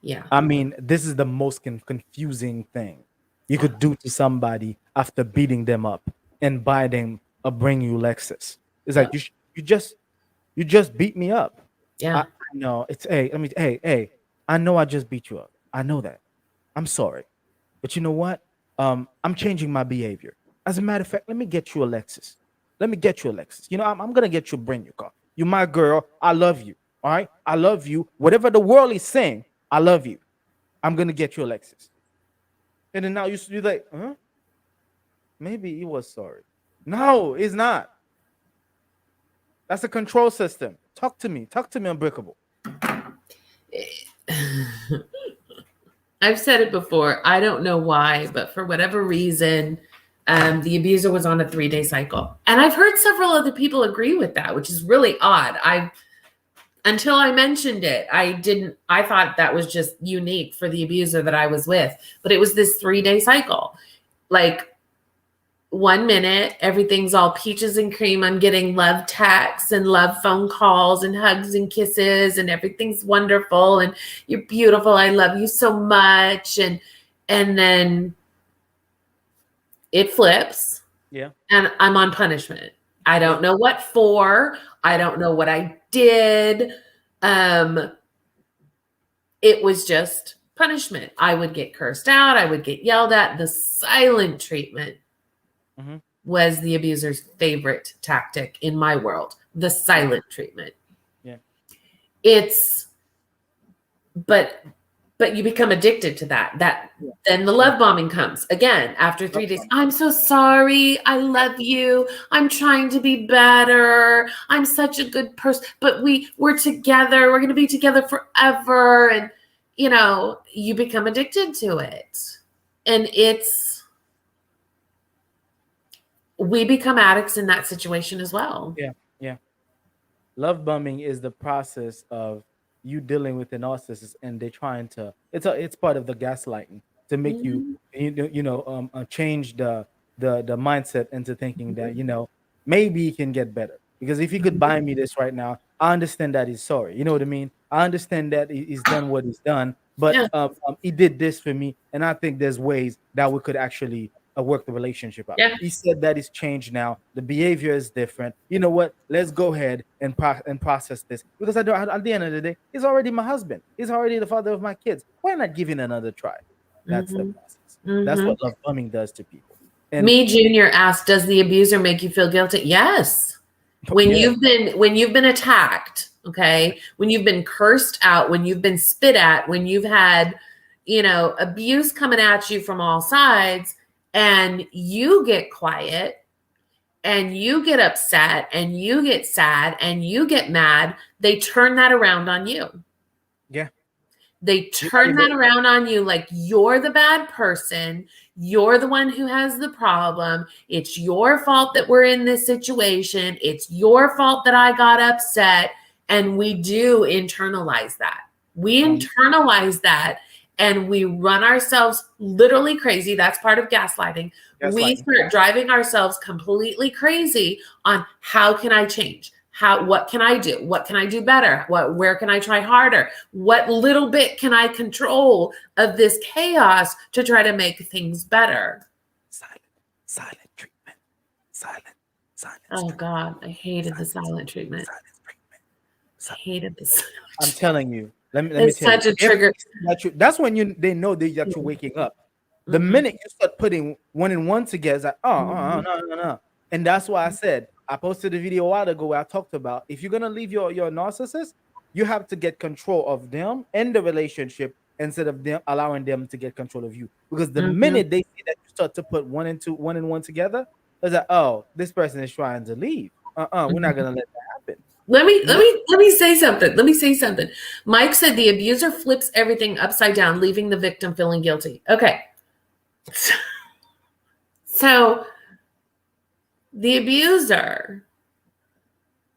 Yeah. I mean, this is the most confusing thing you could do to somebody after beating them up and buy them a brand new Lexus. It's like you just beat me up. Yeah. I know it's hey. I know I just beat you up. I know that. I'm sorry, but you know what? I'm changing my behavior. As a matter of fact, let me get you a Lexus. Let me get you a Lexus. I'm gonna get you a brand new car. You're my girl. I love you. All right, I love you. Whatever the world is saying, I love you. I'm gonna get you a Lexus. And then now you're like, huh? Maybe he was sorry. No, it's not. That's a control system. Talk to me. Talk to me, Unbreakable. I've said it before. I don't know why, but for whatever reason, the abuser was on a 3-day cycle. And I've heard several other people agree with that, which is really odd. Until I mentioned it, I thought that was just unique for the abuser that I was with. But it was this 3-day cycle. Like 1 minute, everything's all peaches and cream. I'm getting love texts and love phone calls and hugs and kisses and everything's wonderful and you're beautiful. I love you so much. And then it flips. Yeah. And I'm on punishment. I don't know what for. I don't know what I did. It was just punishment. I would get cursed out. I would get yelled at. The silent treatment. Mm-hmm. was the abuser's favorite tactic in my world, the silent treatment. Yeah. It's, but you become addicted to that. Then the love bombing comes again after 3 days. I'm so sorry. I love you. I'm trying to be better. I'm such a good person. But we're together. We're going to be together forever. And, you know, you become addicted to it. And we become addicts in that situation as well. Yeah. Yeah. Love bombing is the process of you dealing with a narcissist, and they're trying to. It's part of the gaslighting to make you change the mindset into thinking that maybe he can get better, because if he could buy me this right now, I understand that he's sorry. You know what I mean? I understand that he's done what he's done, but Yeah. he did this for me, and I think there's ways that we could actually work the relationship out. Yeah. He said that it's changed now. The behavior is different. You know what? Let's go ahead and process this, because at the end of the day, he's already my husband. He's already the father of my kids. Why not give it another try? That's the process. That's what love bombing does to people. And Me Junior asked, does the abuser make you feel guilty? Yes. When you've been attacked, okay, when you've been cursed out, when you've been spit at, when you've had, abuse coming at you from all sides, and you get quiet and you get upset and you get sad and you get mad, they turn that around on you. Yeah. They turn that around on you like you're the bad person. You're the one who has the problem. It's your fault that we're in this situation. It's your fault that I got upset. And we do internalize that. We internalize that, and we run ourselves literally crazy. That's part of gaslighting. We start driving ourselves completely crazy on how can I change? What can I do? What can I do better? Where can I try harder? What little bit can I control of this chaos to try to make things better? Silent treatment. Silent. Oh God, I hated the silent treatment. I hated this. I'm telling you. Let me It's tell you. such a trigger. That's when they know that you're waking up. The minute you start putting one and one together, it's like, no. And that's why I said, I posted a video a while ago where I talked about, if you're gonna leave your narcissist, you have to get control of them and the relationship instead of them allowing them to get control of you. Because the minute they see that you start to put one and one together, it's like, oh, this person is trying to leave. We're not gonna let that happen. Let me say something. Let me say something. Mike said the abuser flips everything upside down, leaving the victim feeling guilty. Okay. So the abuser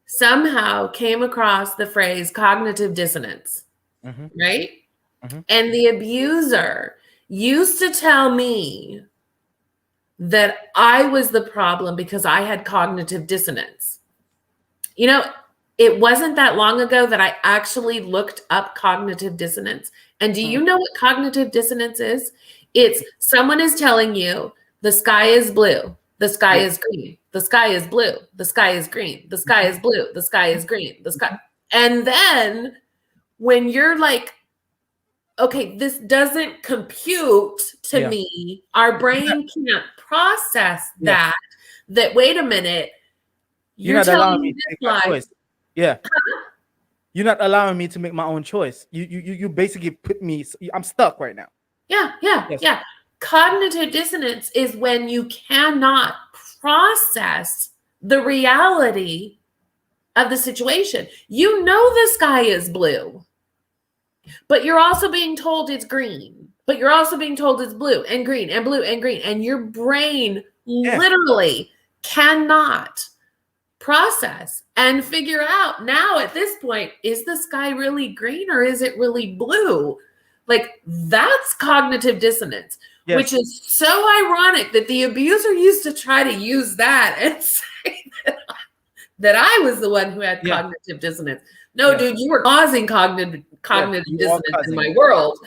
somehow came across the phrase cognitive dissonance, right? And the abuser used to tell me that I was the problem because I had cognitive dissonance. It wasn't that long ago that I actually looked up cognitive dissonance. And do you know what cognitive dissonance is? It's someone is telling you the sky is blue, the sky is green, the sky is blue, the sky is green, the sky is blue, the sky is green, the sky. And then when you're like, okay, this doesn't compute to me, our brain can't process that wait a minute, you're telling me this lie. Yeah. You're not allowing me to make my own choice. You basically put me, I'm stuck right now. Yeah. Cognitive dissonance is when you cannot process the reality of the situation. You know the sky is blue, but you're also being told it's green, but you're also being told it's blue and green and blue and green. And your brain literally cannot process and figure out now at this point, is the sky really green or is it really blue? Like, that's cognitive dissonance, which is so ironic that the abuser used to try to use that and say that I was the one who had cognitive dissonance. No, dude, you were causing cognitive dissonance in my world.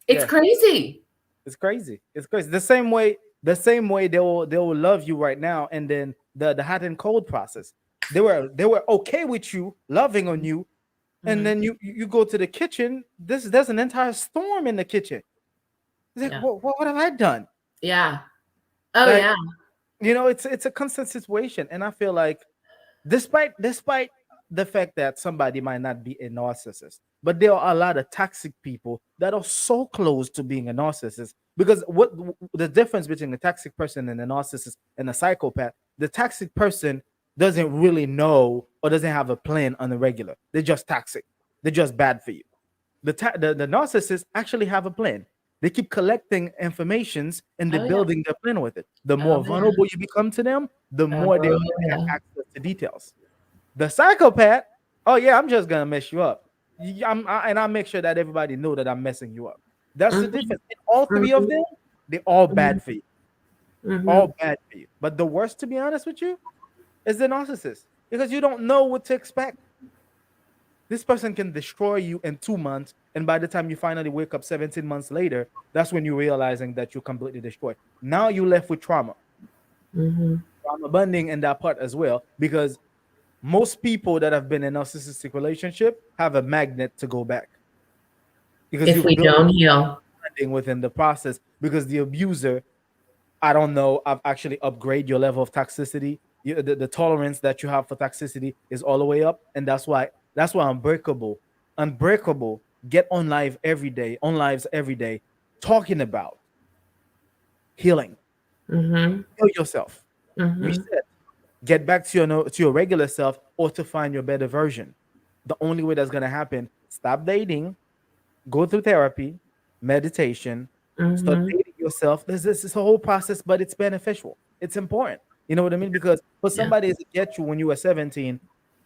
It's crazy. It's crazy. The same way they will love you right now, and then the hot and cold process. They were okay with you, loving on you, and then you go to the kitchen. There's an entire storm in the kitchen. It's like, what have I done? Yeah. Oh, It's a constant situation, and I feel like despite the fact that somebody might not be a narcissist, but there are a lot of toxic people that are so close to being a narcissist. Because what the difference between a toxic person and a narcissist and a psychopath? The toxic person doesn't really know or doesn't have a plan on the regular. They're just toxic. They're just bad for you. The narcissists actually have a plan. They keep collecting informations and they're Oh yeah. building their plan with it. The Oh more yeah. vulnerable you become to them, the more they Oh have yeah. access to details. The psychopath, oh yeah, I'm just gonna mess you up. And I make sure that everybody know that I'm messing you up. That's the Mhm, difference. And all three of mhm, them, they're all mhm, bad for you. mhm. All bad for you. But the worst, to be honest with you, is the narcissist because you don't know what to expect. This person can destroy you in 2 months, and by the time you finally wake up 17 months later, that's when you're realizing that you're completely destroyed. Now you're left with Mhm. trauma bonding in that part as well, because most people that have been in a narcissistic relationship have a magnet to go back because If you've we built don't heal. bonding within the process. Because the abuser, I don't know, I've actually upgraded your level of toxicity. The tolerance that you have for toxicity is all the way up, and that's why unbreakable get on lives every day, talking about healing, Mhm, heal yourself, mhm. reset, get back to your to your regular self, or to find your better version. The only way that's gonna happen: stop dating, go through therapy, meditation, start Mhm. dating yourself. There's this whole process, but it's beneficial. It's important. You know what I mean? Because for Yeah. somebody to get you when you were 17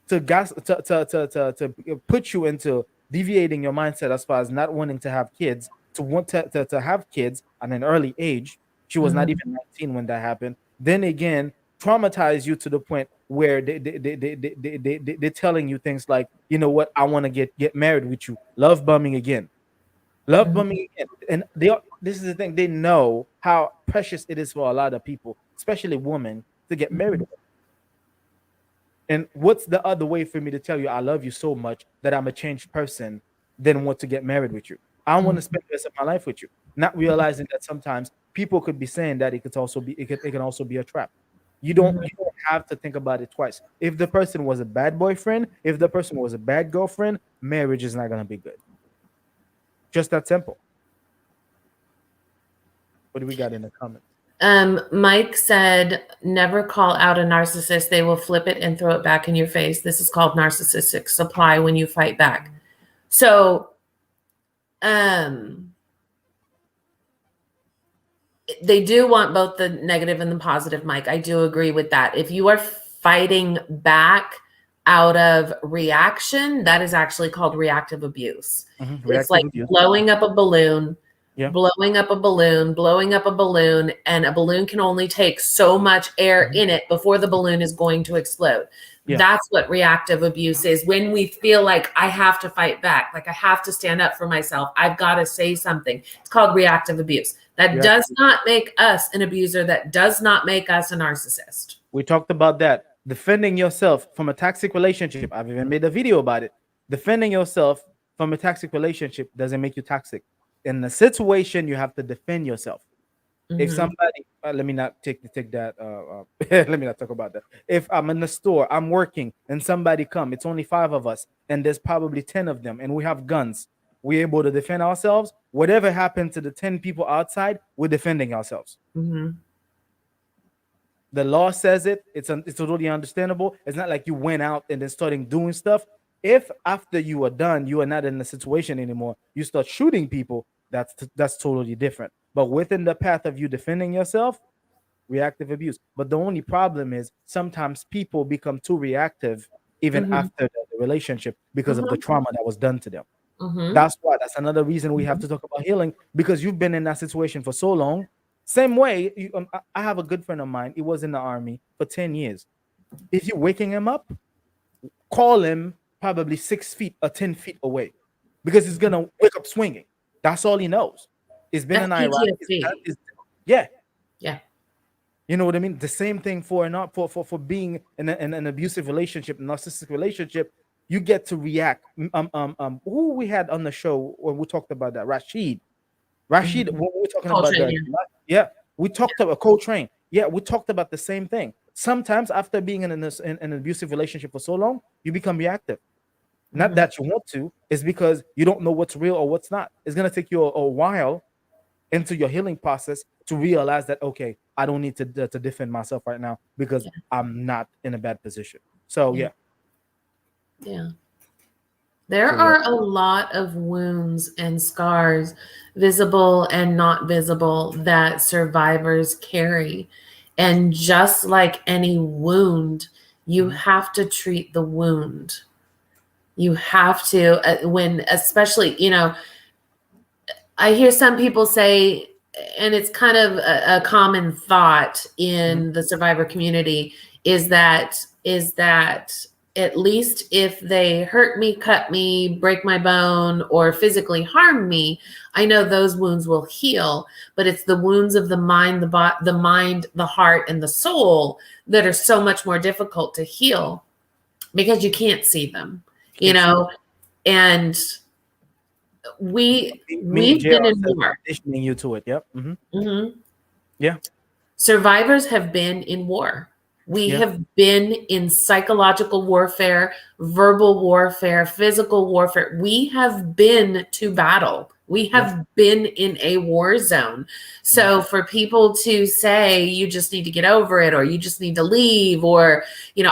to gas to put you into deviating your mindset as far as not wanting to have kids, to want to have kids at an early age. She was not Mhm. even 19 when that happened. Then again, traumatize you to the point where they're telling you things like, you know what, I want to get married with you. Love bombing again. Love Mhm. bombing again. And this is the thing, they know how precious it is for a lot of people, especially women, to get married. Mhm. And what's the other way for me to tell you I love you so much that I'm a changed person than want to get married with you? I want to Mhm. spend the rest of my life with you. Not realizing that sometimes people could be saying that it can also be a trap. You don't have to think about it twice. If the person was a bad boyfriend, if the person was a bad girlfriend, marriage is not gonna be good. Just that simple. What do we got in the comments? Mike said, never call out a narcissist. They will flip it and throw it back in your face. This is called narcissistic supply when you fight back. So, um, they do want both the negative and the positive, Mike. I do agree with that. If you are fighting back out of reaction, that is actually called reactive abuse. It's Reactive like abuse. blowing up a balloon, Yeah. blowing up a balloon, blowing up a balloon, and a balloon can only take so much air Mhm. in it before the balloon is going to explode. Yeah. That's what reactive abuse is. When we feel like I have to fight back, like I have to stand up for myself, I've got to say something. It's called reactive abuse. That does Reactive. not make us an abuser. That does not make us a narcissist. We talked about that. Defending yourself from a toxic relationship. I've even made a video about it. Defending yourself from a toxic relationship doesn't make you toxic. In a situation, you have to defend yourself. If Mhm. somebody, let me not take that. Let me not talk about that. If I'm in the store, I'm working, and somebody come, it's only 5 of us, and there's probably 10 of them, and we have guns. We're able to defend ourselves. Whatever happened to the 10 people outside, we're defending ourselves. Mhm. The law says it. It's totally understandable. It's not like you went out and then starting doing stuff. If after you are done, you are not in the situation anymore, you start shooting people. That's totally different. But within the path of you defending yourself, reactive abuse. But the only problem is sometimes people become too reactive even Mhm. after the relationship because of the Mhm. trauma that was done to them. Mhm. That's another reason we have to talk about healing, because you've been in that situation for so long. Same way, I have a good friend of mine. He was in the army for 10 years. If you're waking him up, call him probably 6 feet or 10 feet away, because he's going to wake up swinging. That's all he knows. He's been That's in Iraq. PTSD. Yeah. Yeah. You know what I mean? The same thing for not for being in an abusive relationship, narcissistic relationship. You get to react. Who we had on the show when we talked about that? Rashid. Mhm. When we were talking about Coltrane. that, yeah, we talked about Coltrane. Yeah, we talked about the same thing. Sometimes after being in an abusive relationship for so long, you become reactive. Not Mhm. that you want to, it's because you don't know what's real or what's not. It's gonna take you a while into your healing process to realize that, okay, I don't need to defend myself right now because Yeah. I'm not in a bad position. So Yeah. yeah, Yeah. There so yeah, are a lot of wounds and scars, visible and not visible, that survivors carry. And just like any wound, you mhm, have to treat the wound. You have to, when, especially, I hear some people say, and it's kind of a common thought mhm, in the survivor community, is that at least if they hurt me, cut me, break my bone, or physically harm me, I know those wounds will heal. But it's the wounds of the mind, the mind, the heart, and the soul that are so much more difficult to heal because you can't see them, you can't see them. know, and Mini we've been JR in says war. conditioning you to it. Yep. Hmm. Mhm. Yeah. Survivors have been in war. We Yeah. have been in psychological warfare, verbal warfare, physical warfare. We have been to battle. We Yeah. have been in a war zone. Mhm. So for people to say you just need to get over it, or you just need to leave, or,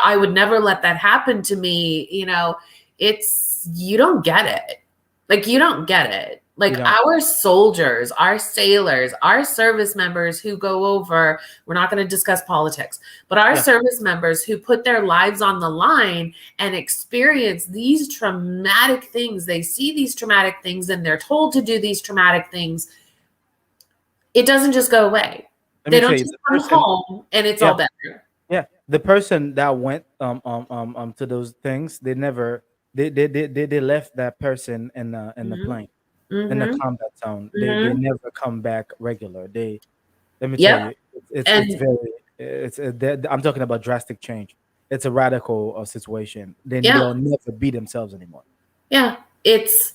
I would never let that happen to me, you don't get it. Like, you don't get it. You Like, don't. our soldiers, our sailors, our service members who go over, we're not going to discuss politics, but our Yeah. service members who put their lives on the line and experience these traumatic things, they see these traumatic things and they're told to do these traumatic things. It doesn't just go away. Let They me tell don't you, just the come person. home and it's Yeah. all better. Yeah. The person that went to those things, they never they left that person in the Hmm. plane, in the Hmm. combat zone. They Hmm. never come back regular. They Let me tell Yep. you, it's And very I'm talking about drastic change. It's a radical situation. Then yeah, they'll never be themselves anymore. yeah, it's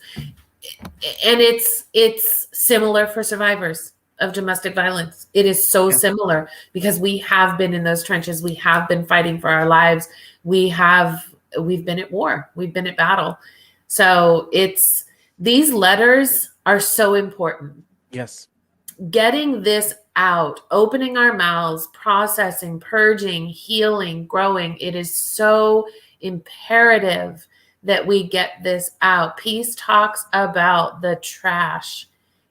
similar for survivors of domestic violence. It is so Yeah. similar because we have been in those trenches. We have been fighting for our lives. We've been at war. We've been at battle. So these letters are so important. Yes. Getting this out, opening our mouths, processing, purging, healing, growing. It is so imperative that we get this out. Peace talks about the trash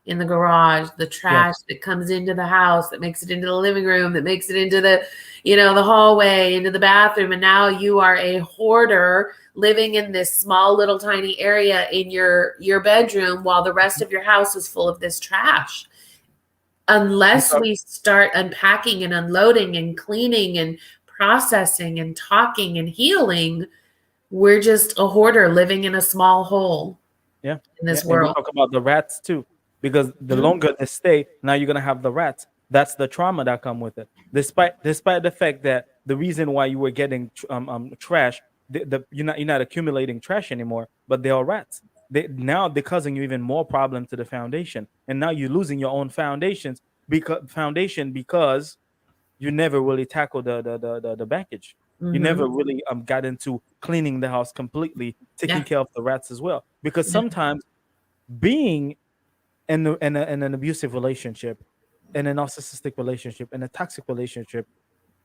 in the garage, the trash Yes. that comes into the house, that makes it into the living room, that makes it into the hallway, into the bathroom. And now you are a hoarder living in this small little tiny area in your bedroom while the rest of your house is full of this trash. We Unless talk. we start unpacking and unloading and cleaning and processing and talking and healing, we're just a hoarder living in a small hole Yeah. in Yeah. this And we world. talk about the rats too, because the Mhm. longer they stay, now you're gonna have the rats. That's the trauma that come with it. Despite the fact that the reason why you were getting trash, you're not accumulating trash anymore, but they are rats. They're causing you even more problem to the foundation, and now you're losing your own because you never really tackle the baggage. You never Mhm. really got into cleaning the house completely, taking Yeah. care of the rats as well. Because Yeah. sometimes being in an abusive relationship, in a narcissistic relationship, in a toxic relationship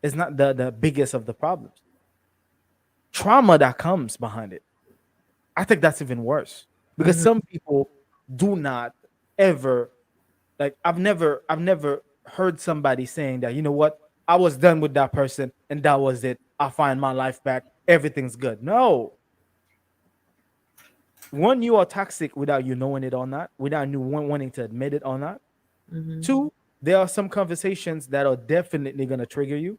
is not the biggest of the problems. Trauma that comes behind it, I think that's even worse, because Mhm. some people do not ever, like, I've never heard somebody saying that, you know what, I was done with that person and that was it. I find my life back. Everything's good. No. One, you are toxic without you knowing it or not, without you wanting to admit it or not. Mhm. Two, there are some conversations that are definitely going to trigger you.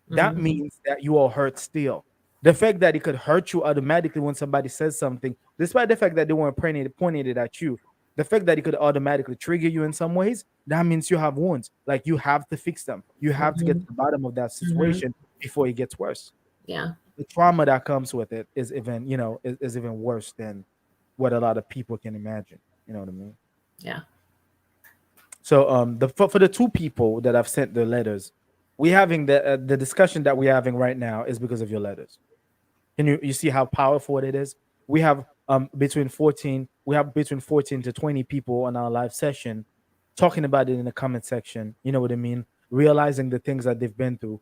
That Mhm. means that you are hurt still. The fact that it could hurt you automatically when somebody says something, despite the fact that they weren't pointing it at you, the fact that it could automatically trigger you in some ways, that means you have wounds. Like, you have to fix them. You have to get to Mhm. the bottom of that Mhm. situation before it gets worse. Yeah. The trauma that comes with it is even, is even worse than what a lot of people can imagine. You know what I mean? Yeah. So for the two people that I've sent the letters, we having the discussion that we're having right now is because of your letters. Can you see how powerful it is? We have between 14 to 20 people on our live session talking about it in the comment section. You know what I mean? Realizing the things that they've been through,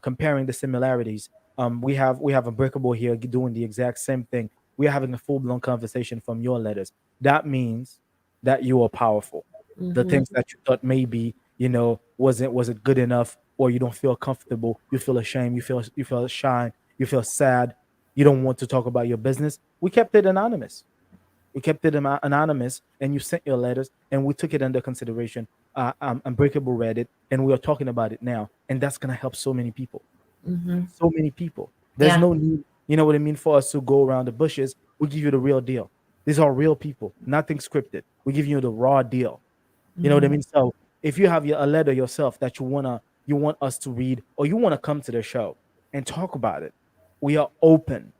comparing the similarities. We have Unbreakable here doing the exact same thing. We're having a full blown conversation from your letters. That means that you are powerful. The Mm-hmm. things that you thought maybe wasn't good enough, or you don't feel comfortable, you feel ashamed, you feel shy, you feel sad, you don't want to talk about your business. We kept it anonymous. We kept it anonymous, and you sent your letters, and we took it under consideration. Unbreakable read it, and we are talking about it now, and that's gonna help so many people. Mm-hmm. So many people. There's Yeah. no need, you know what I mean, for us to go around the bushes. We give you the real deal. These are real people, nothing scripted. We give you the raw deal. You know what I Mm-hmm. mean? So if you have a letter yourself that you want us to read, or you want to come to the show and talk about it, we are open.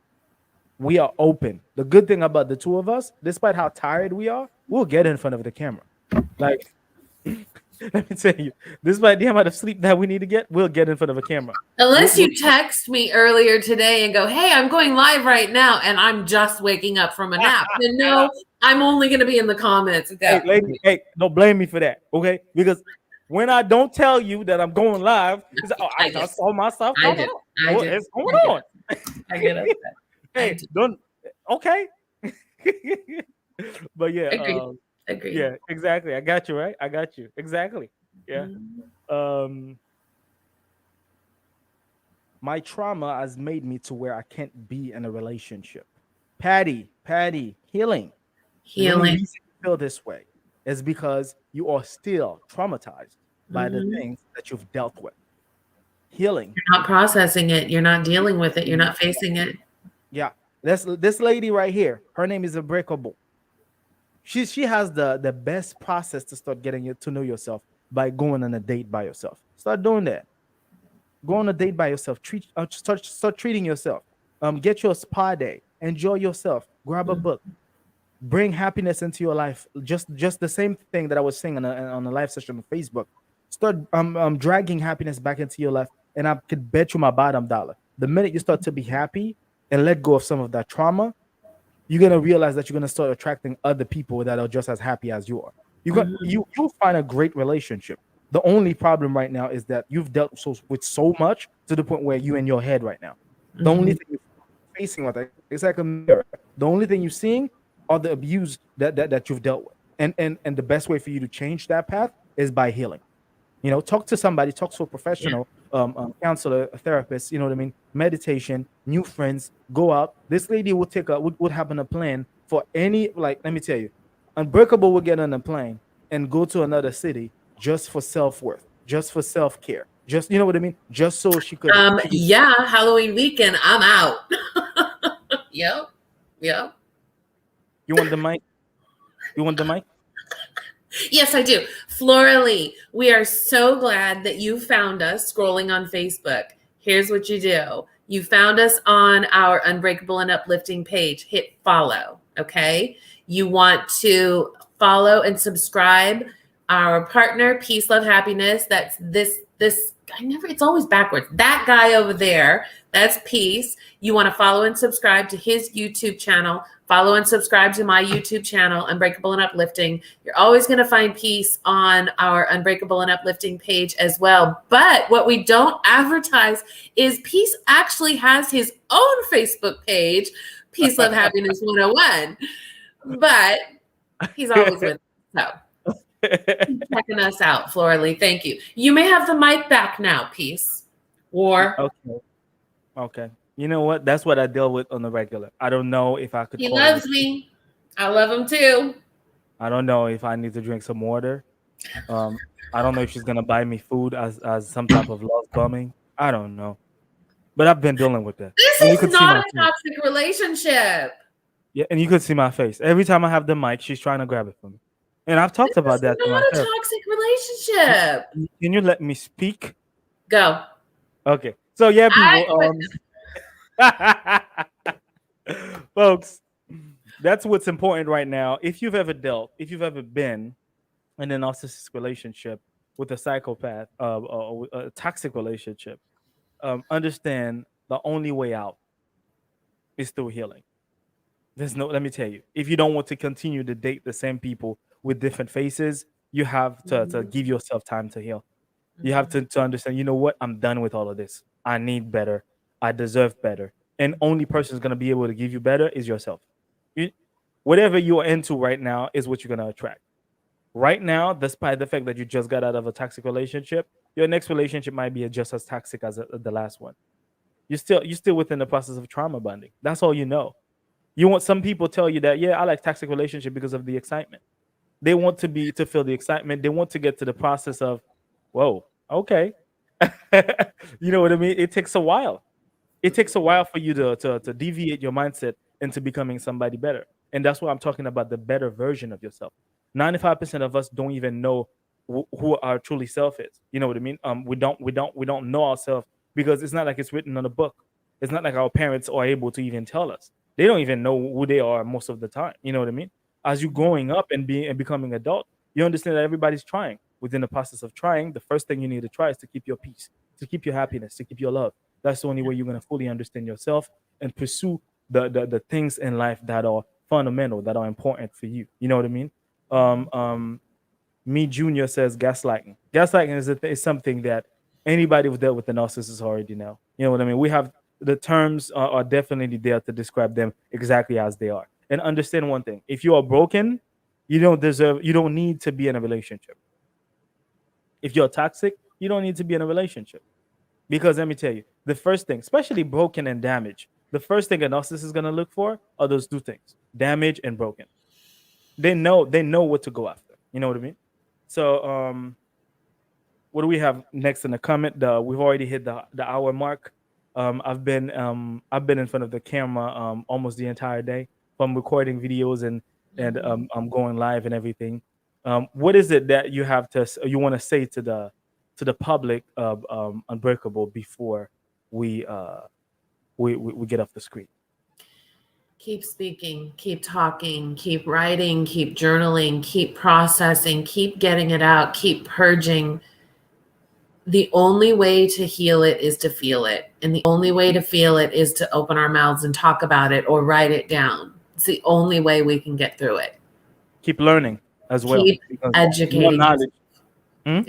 We are open. The good thing about the two of us, despite how tired we are, we'll get in front of the camera. Like, let me tell you, despite the amount of sleep that we need to get, we'll get in front of a camera. Unless We'll you text me earlier today and go, "Hey, I'm going live right now," and I'm just waking up from a nap, then no, I'm only going to be in the comments at hey, that lady, point. hey, don't blame me for that, okay? Because when I don't tell you that I'm going live, it's like, oh, I I do. just saw myself I coming do. on. I What do. is going I get on? I get upset. I Hey, do. don't. Okay. But yeah, Agreed. Agreed. yeah, exactly. I got you right. I got you exactly. Yeah. Mhm. Um, my trauma has made me to where I can't be in a relationship. Patty, healing. The only Healing. reason you feel this way is because you are still traumatized by the Mhm. things that you've dealt with. Healing. You're not processing it. You're not dealing with it. You're not facing it. Yeah. This lady right here. Her name is Unbreakable. She has the best process to start getting you to know yourself by going on a date by yourself. Start doing that. Go on a date by yourself. Start treating yourself. Get your spa day. Enjoy yourself. Grab a Mhm. book. Bring happiness into your life. Just the same thing that I was saying on a live session on Facebook. Start dragging happiness back into your life, and I could bet you my bottom dollar. The minute you start to be happy and let go of some of that trauma, you're gonna realize that you're gonna start attracting other people that are just as happy as you are. Mhm. You'll find a great relationship. The only problem right now is that you've dealt with so much to the point where you in your head right now. The only Mhm. thing you're facing with it, it's like a mirror. The only thing you're seeing are the abuse that you've dealt with. And the best way for you to change that path is by healing. Talk to somebody, talk to a Yeah. professional, counselor, a therapist. You know what I mean? Meditation, new friends, go out. This lady would have a plan for any, like, let me tell you, Unbreakable would get on a plane and go to another city just for self-worth, just for self-care, just, you know what I mean, just so she could. Yeah, Halloween weekend, I'm out. Yep. Yep. You want the mic? You want the mic? Yes, I do. Floralee, we are so glad that you found us scrolling on Facebook. Here's what you do. You found us on our Unbreakable and Uplifting page. Hit follow, okay? You want to follow and subscribe our partner, Peace, Love, Happiness. That's this it's always backwards. That guy over there, that's Peace. You want to follow and subscribe to his YouTube channel. Follow and subscribe to my YouTube channel, Unbreakable and Uplifting. You're always going to find Peace on our Unbreakable and Uplifting page as well. But what we don't advertise is Peace actually has his own Facebook page, Peace, Love, Happiness 101. But he's always with us. So keep checking us out, Floralee. Thank you. You may have the mic back now, Peace. Or Okay. Okay. You know what? That's what I deal with on the regular. I don't know if I could he call it. loves me. I love him too. I don't know if I need to drink some water. Um, I don't know if she's gonna buy me food as some type of love bombing. I don't know, but I've been dealing with that, This and you is could see not my a face. toxic relationship. Yeah, and you could see my face every time I have the mic. She's trying to grab it from me, and I've talked This is about that to not my a therapist. toxic relationship. Can you let me speak? Go. Okay, so yeah, I people, folks, that's what's important right now. If you've ever been in a narcissistic relationship, with a psychopath, a toxic relationship, understand the only way out is through healing. There's no, let me tell you, if you don't want to continue to date the same people with different faces, you have to give yourself time to heal. You have to understand, you know what? I'm done with all of this. I need better. I deserve better. And only person is going to be able to give you better is yourself. You, whatever you are into right now is what you're going to attract. Right now, despite the fact that you just got out of a toxic relationship, your next relationship might be just as toxic as the last one. You're still within the process of trauma bonding. That's all you know. You want, some people tell you that, yeah, I like toxic relationship because of the excitement. They want to feel the excitement. They want to get to the process of, whoa, okay. You know what I mean? It takes a while. It takes a while for you to deviate your mindset into becoming somebody better. And that's why I'm talking about the better version of yourself. 95% of us don't even know who our truly self is. You know what I mean? We don't know ourselves because it's not like it's written on a book. It's not like our parents are able to even tell us. They don't even know who they are most of the time. You know what I mean? As you growing up and being and becoming adult, you understand that everybody's trying. Within the process of trying, the first thing you need to try is to keep your peace, to keep your happiness, to keep your love. That's the only way you're going to fully understand yourself and pursue the things in life that are fundamental, that are important for you. You know what I mean? Me Junior says gaslighting. Gaslighting is something that anybody who's dealt with the narcissist already know. You know what I mean? We have the terms are definitely there to describe them exactly as they are. And understand one thing: if you are broken, you don't need to be in a relationship. If you're toxic, you don't need to be in a relationship. Because let me tell you, the first thing, especially broken and damaged, the first thing a narcissist is gonna look for are those two things: damage and broken. They know what to go after. You know what I mean? So what do we have next in the comment? We've already hit the hour mark. I've been in front of the camera almost the entire day from recording videos and I'm going live and everything. What is it that you want to say to the public of Unbreakable before we we get off the screen? Keep speaking, keep talking, keep writing, keep journaling, keep processing, keep getting it out, keep purging. The only way to heal it is to feel it. And the only way to feel it is to open our mouths and talk about it or write it down. It's the only way we can get through it. Keep learning as well. Keep Because more educating. knowledge. Hmm?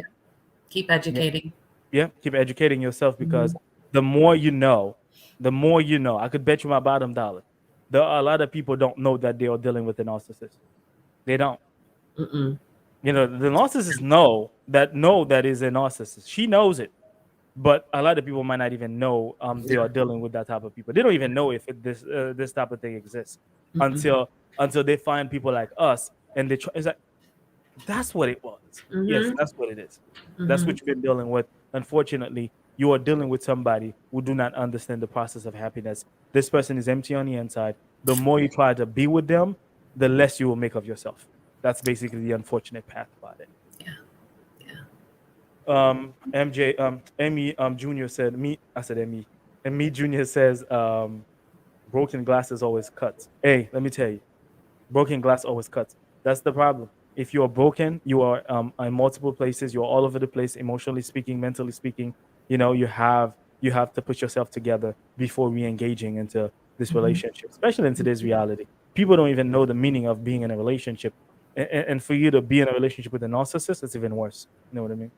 Keep educating. Yeah, keep educating yourself because Mhm. the more you know, the more you know. I could bet you my bottom dollar. There are a lot of people don't know that they are dealing with a narcissist. They don't. Mm-mm. You know, the narcissist know that is a narcissist. She knows it, but a lot of people might not even know they are dealing with that type of people. They don't even know if this type of thing exists Mm-mm. until they find people like us and they try. It's like, that's what it was. Yes, Mhm. that's what it is. That's Mhm. what you've been dealing with. Unfortunately, you are dealing with somebody who do not understand the process of happiness. This person is empty on the inside. The more you try to be with them, the less you will make of yourself. That's basically the unfortunate path about it. Yeah. Yeah. MJ, Emmy, Junior said me. I said Emmy, and me Junior says, broken glasses always cuts. Hey, let me tell you, broken glass always cuts. That's the problem. If you are broken, you are in multiple places. You're all over the place, emotionally speaking, mentally speaking. You know, you have to put yourself together before re-engaging into this Mhm. relationship, especially in today's reality. People don't even know the meaning of being in a relationship, and for you to be in a relationship with a narcissist, it's even worse. You know what I mean?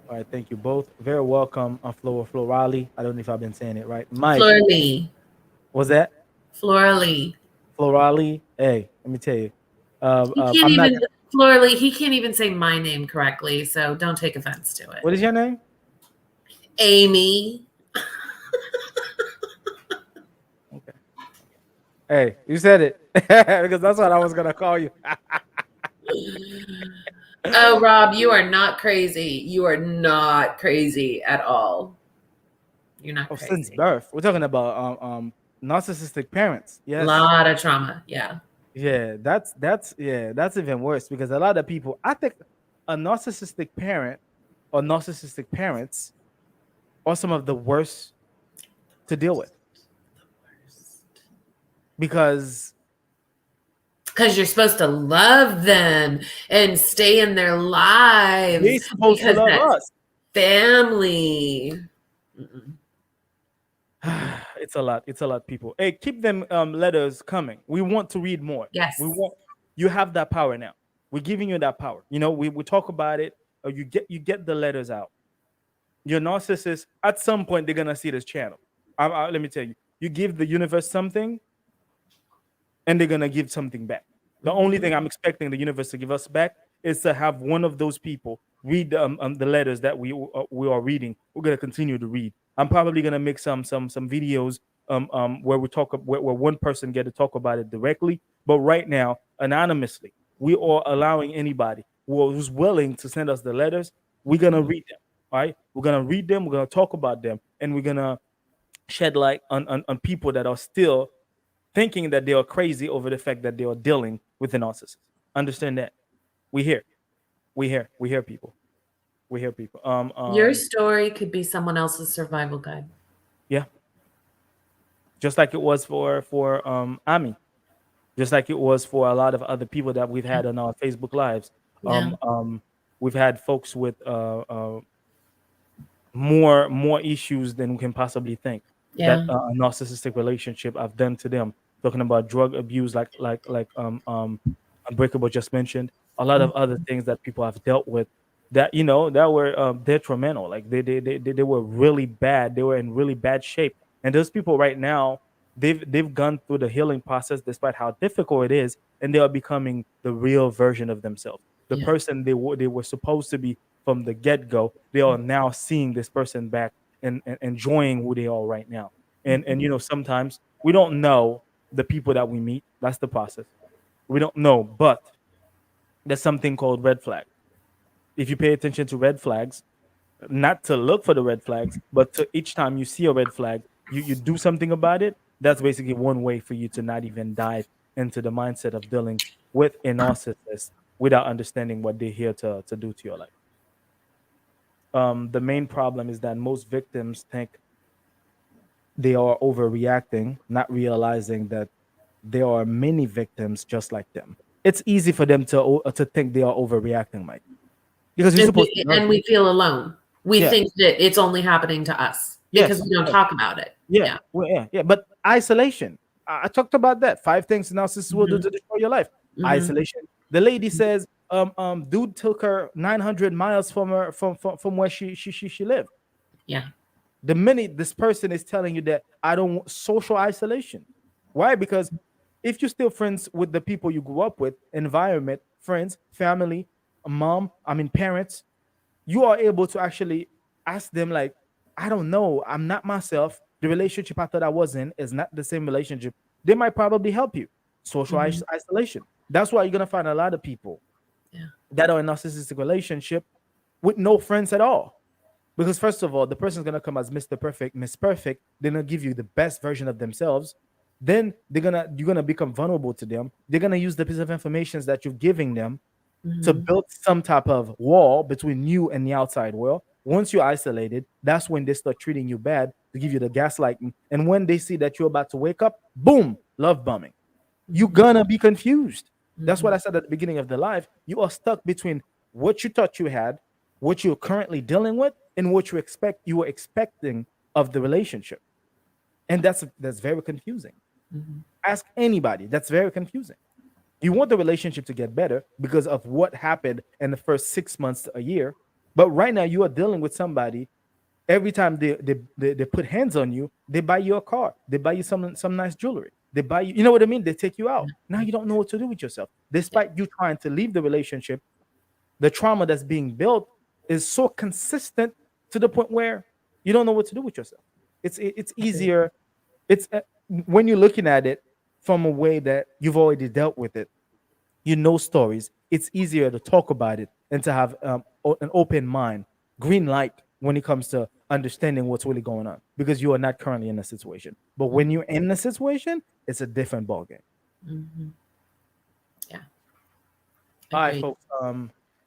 All right, thank you both. Very welcome, Flo Raleigh. I don't know if I've been saying it right. Mike, Florally. was that Florally. Florali? Hey, let me tell you, He can't I'm not. even Florally, he can't even say my name correctly, so don't take offense to it. What is your name? Amy. Okay. Hey, you said it because that's what I was gonna call you. Oh, Rob, you are not crazy. You are not crazy at all. You're not Oh, since crazy. birth, we're talking about narcissistic parents. A Yes. lot of trauma. Yeah. Yeah, that's even worse because a lot of people. I think a narcissistic parent or narcissistic parents are some of the worst to deal with because because you're supposed to love them and stay in their lives They're supposed to because love that's us. family. Mm-mm. It's a lot. It's a lot, people. Hey, keep them letters coming. We want to read more. Yes. We want you have that power now. We're giving you that power. You know, we talk about it. Or you get the letters out. Your narcissist, at some point, they're gonna see this channel. Let me tell you, you give the universe something, and they're gonna give something back. The only Mhm. thing I'm expecting the universe to give us back is to have one of those people read the letters that we are reading. We're gonna continue to read. I'm probably gonna make some videos where we talk where one person get to talk about it directly. But right now, anonymously, we are allowing anybody who's willing to send us the letters. We're gonna read them. All right, we're gonna read them. We're gonna talk about them, and we're gonna shed light on people that are still thinking that they are crazy over the fact that they are dealing with a narcissist. Understand that. We hear. We hear people. We hear people. Your story could be someone else's survival guide. Yeah. Just like it was for Ami. Just like it was for a lot of other people that we've had on our Facebook lives. Yeah. We've had folks with more issues than we can possibly think that Yeah. a narcissistic relationship I've done to them. Talking about drug abuse, like Unbreakable just mentioned, a lot of other things that people have dealt with that that were detrimental. Like they were really bad. They were in really bad shape. And those people right now, they've gone through the healing process despite how difficult it is, and they are becoming the real version of themselves. The Yeah. person they were supposed to be from the get-go. They are now seeing this person back and enjoying who they are right now. And sometimes we don't know the people that we meet. That's the process. We don't know, but there's something called red flag. If you pay attention to red flags, not to look for the red flags, but to each time you see a red flag, you do something about it. That's basically one way for you to not even dive into the mindset of dealing with a narcissist without understanding what they're here to do to your life. The main problem is that most victims think they are overreacting, not realizing that there are many victims just like them. It's easy for them to think they are overreacting, Mike, because you're And supposed to we, be and nurturing. we feel alone. We Yeah. think that it's only happening to us because Yes. we don't Yes. talk about it. Yeah. Yeah. Well, yeah. Yeah. But isolation. I talked about that. 5 things narcissists will do Hmm. to destroy your life. Hmm. Isolation. The lady says, dude took her 900 miles from her from where she lived. Yeah. The minute this person is telling you that I don't want social isolation. Why? Because if you're still friends with the people you grew up with, environment, friends, family, mom, parents, you are able to actually ask them, like, I don't know, I'm not myself. The relationship I thought I was in is not the same relationship. They might probably help you. Social Hmm. isolation. That's why you're gonna find a lot of people Yeah. that are in a narcissistic relationship with no friends at all. Because first of all, the person's gonna come as Mr. Perfect, Miss Perfect. They're gonna give you the best version of themselves. Then you're gonna become vulnerable to them. They're gonna use the piece of information that you're giving them to Hmm. build some type of wall between you and the outside world. Once you're isolated, that's when they start treating you bad to give you the gaslighting. And when they see that you're about to wake up, boom, love bombing. You're Hmm. gonna be confused. That's what Hmm. I said at the beginning of the live. You are stuck between what you thought you had, what you're currently dealing with, and what you were expecting of the relationship. And that's very confusing. Hmm. Ask anybody. That's very confusing. You want the relationship to get better because of what happened in the first 6 months to a year. But right now you are dealing with somebody. Every time they put hands on you, they buy you a car, they buy you some nice jewelry, they buy you, you know what I mean, they take you out. Now you don't know what to do with yourself. Yeah. Despite you trying to leave the relationship, the trauma that's being built is so consistent to the point where you don't know what to do with yourself. It's Agreed. easier. It's when you're looking at it from a way that you've already dealt with it, stories, it's easier to talk about it and to have an open mind, green light when it comes to understanding what's really going on because you are not currently in a situation. But when you're in a situation, it's a different ballgame. Hmm. Yeah. All right, Agreed. folks.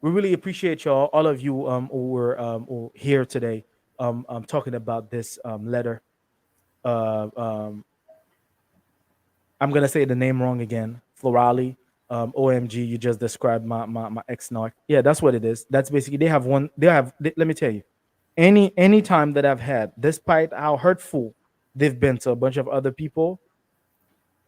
We really appreciate y'all, all of you who here today, talking about this letter. Uh, um, I'm gonna say the name wrong again. Florali. OMG, you just described my ex narc. Yeah, that's what it is. That's basically they have one. Let me tell you, any time that I've had, despite how hurtful they've been to a bunch of other people,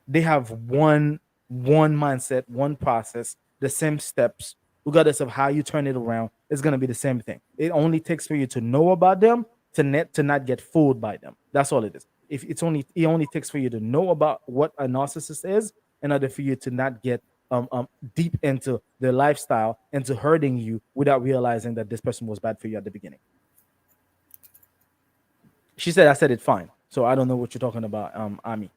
they have one mindset, one process, the same steps, regardless of how you turn it around. It's gonna be the same thing. It only takes for you to know about them to not get fooled by them. That's all it is. If it's only it only takes for you to know about what a narcissist is in order for you to not get deep into their lifestyle, into hurting you without realizing that this person was bad for you at the beginning. She said I said it fine. So I don't know what you're talking about, Ami.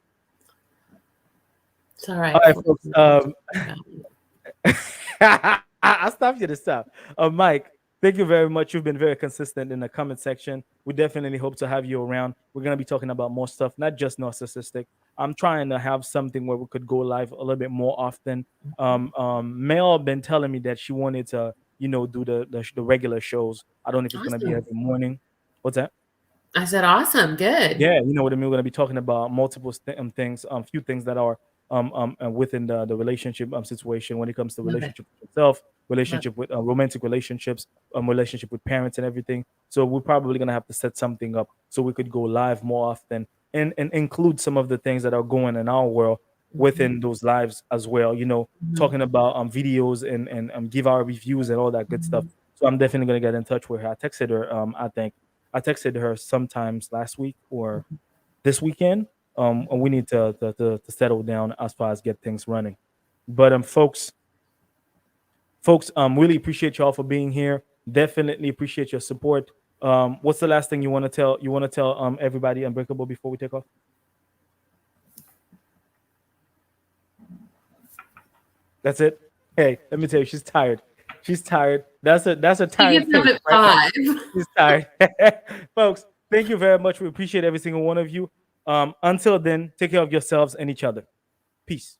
It's all right. All right, folks. I stopped you to stop. Mike, thank you very much. You've been very consistent in the comment section. We definitely hope to have you around. We're going to be talking about more stuff, not just narcissistic. I'm trying to have something where we could go live a little bit more often. Mel been telling me that she wanted to, do the regular shows. I don't know if it's going to be every morning. What's that? I said, awesome, good. Yeah, you know what I mean. We're going to be talking about multiple things, few things that are within the relationship situation when it comes to relationship with yourself, relationship with romantic relationships, relationship with parents and everything. So we're probably gonna have to set something up so we could go live more often and include some of the things that are going in our world within those lives as well. Talking about videos and give our reviews and all that good stuff. So I'm definitely gonna get in touch with her. I texted her. I think I texted her sometimes last week or this weekend. And we need to settle down as far as get things running. But folks, really appreciate y'all for being here. Definitely appreciate your support. What's the last thing you want to tell? You want to tell everybody Unbreakable before we take off? That's it. Hey, let me tell you, she's tired. She's tired. That's a tired face. Right? She's tired. Folks, thank you very much. We appreciate every single one of you. Until then, take care of yourselves and each other. Peace.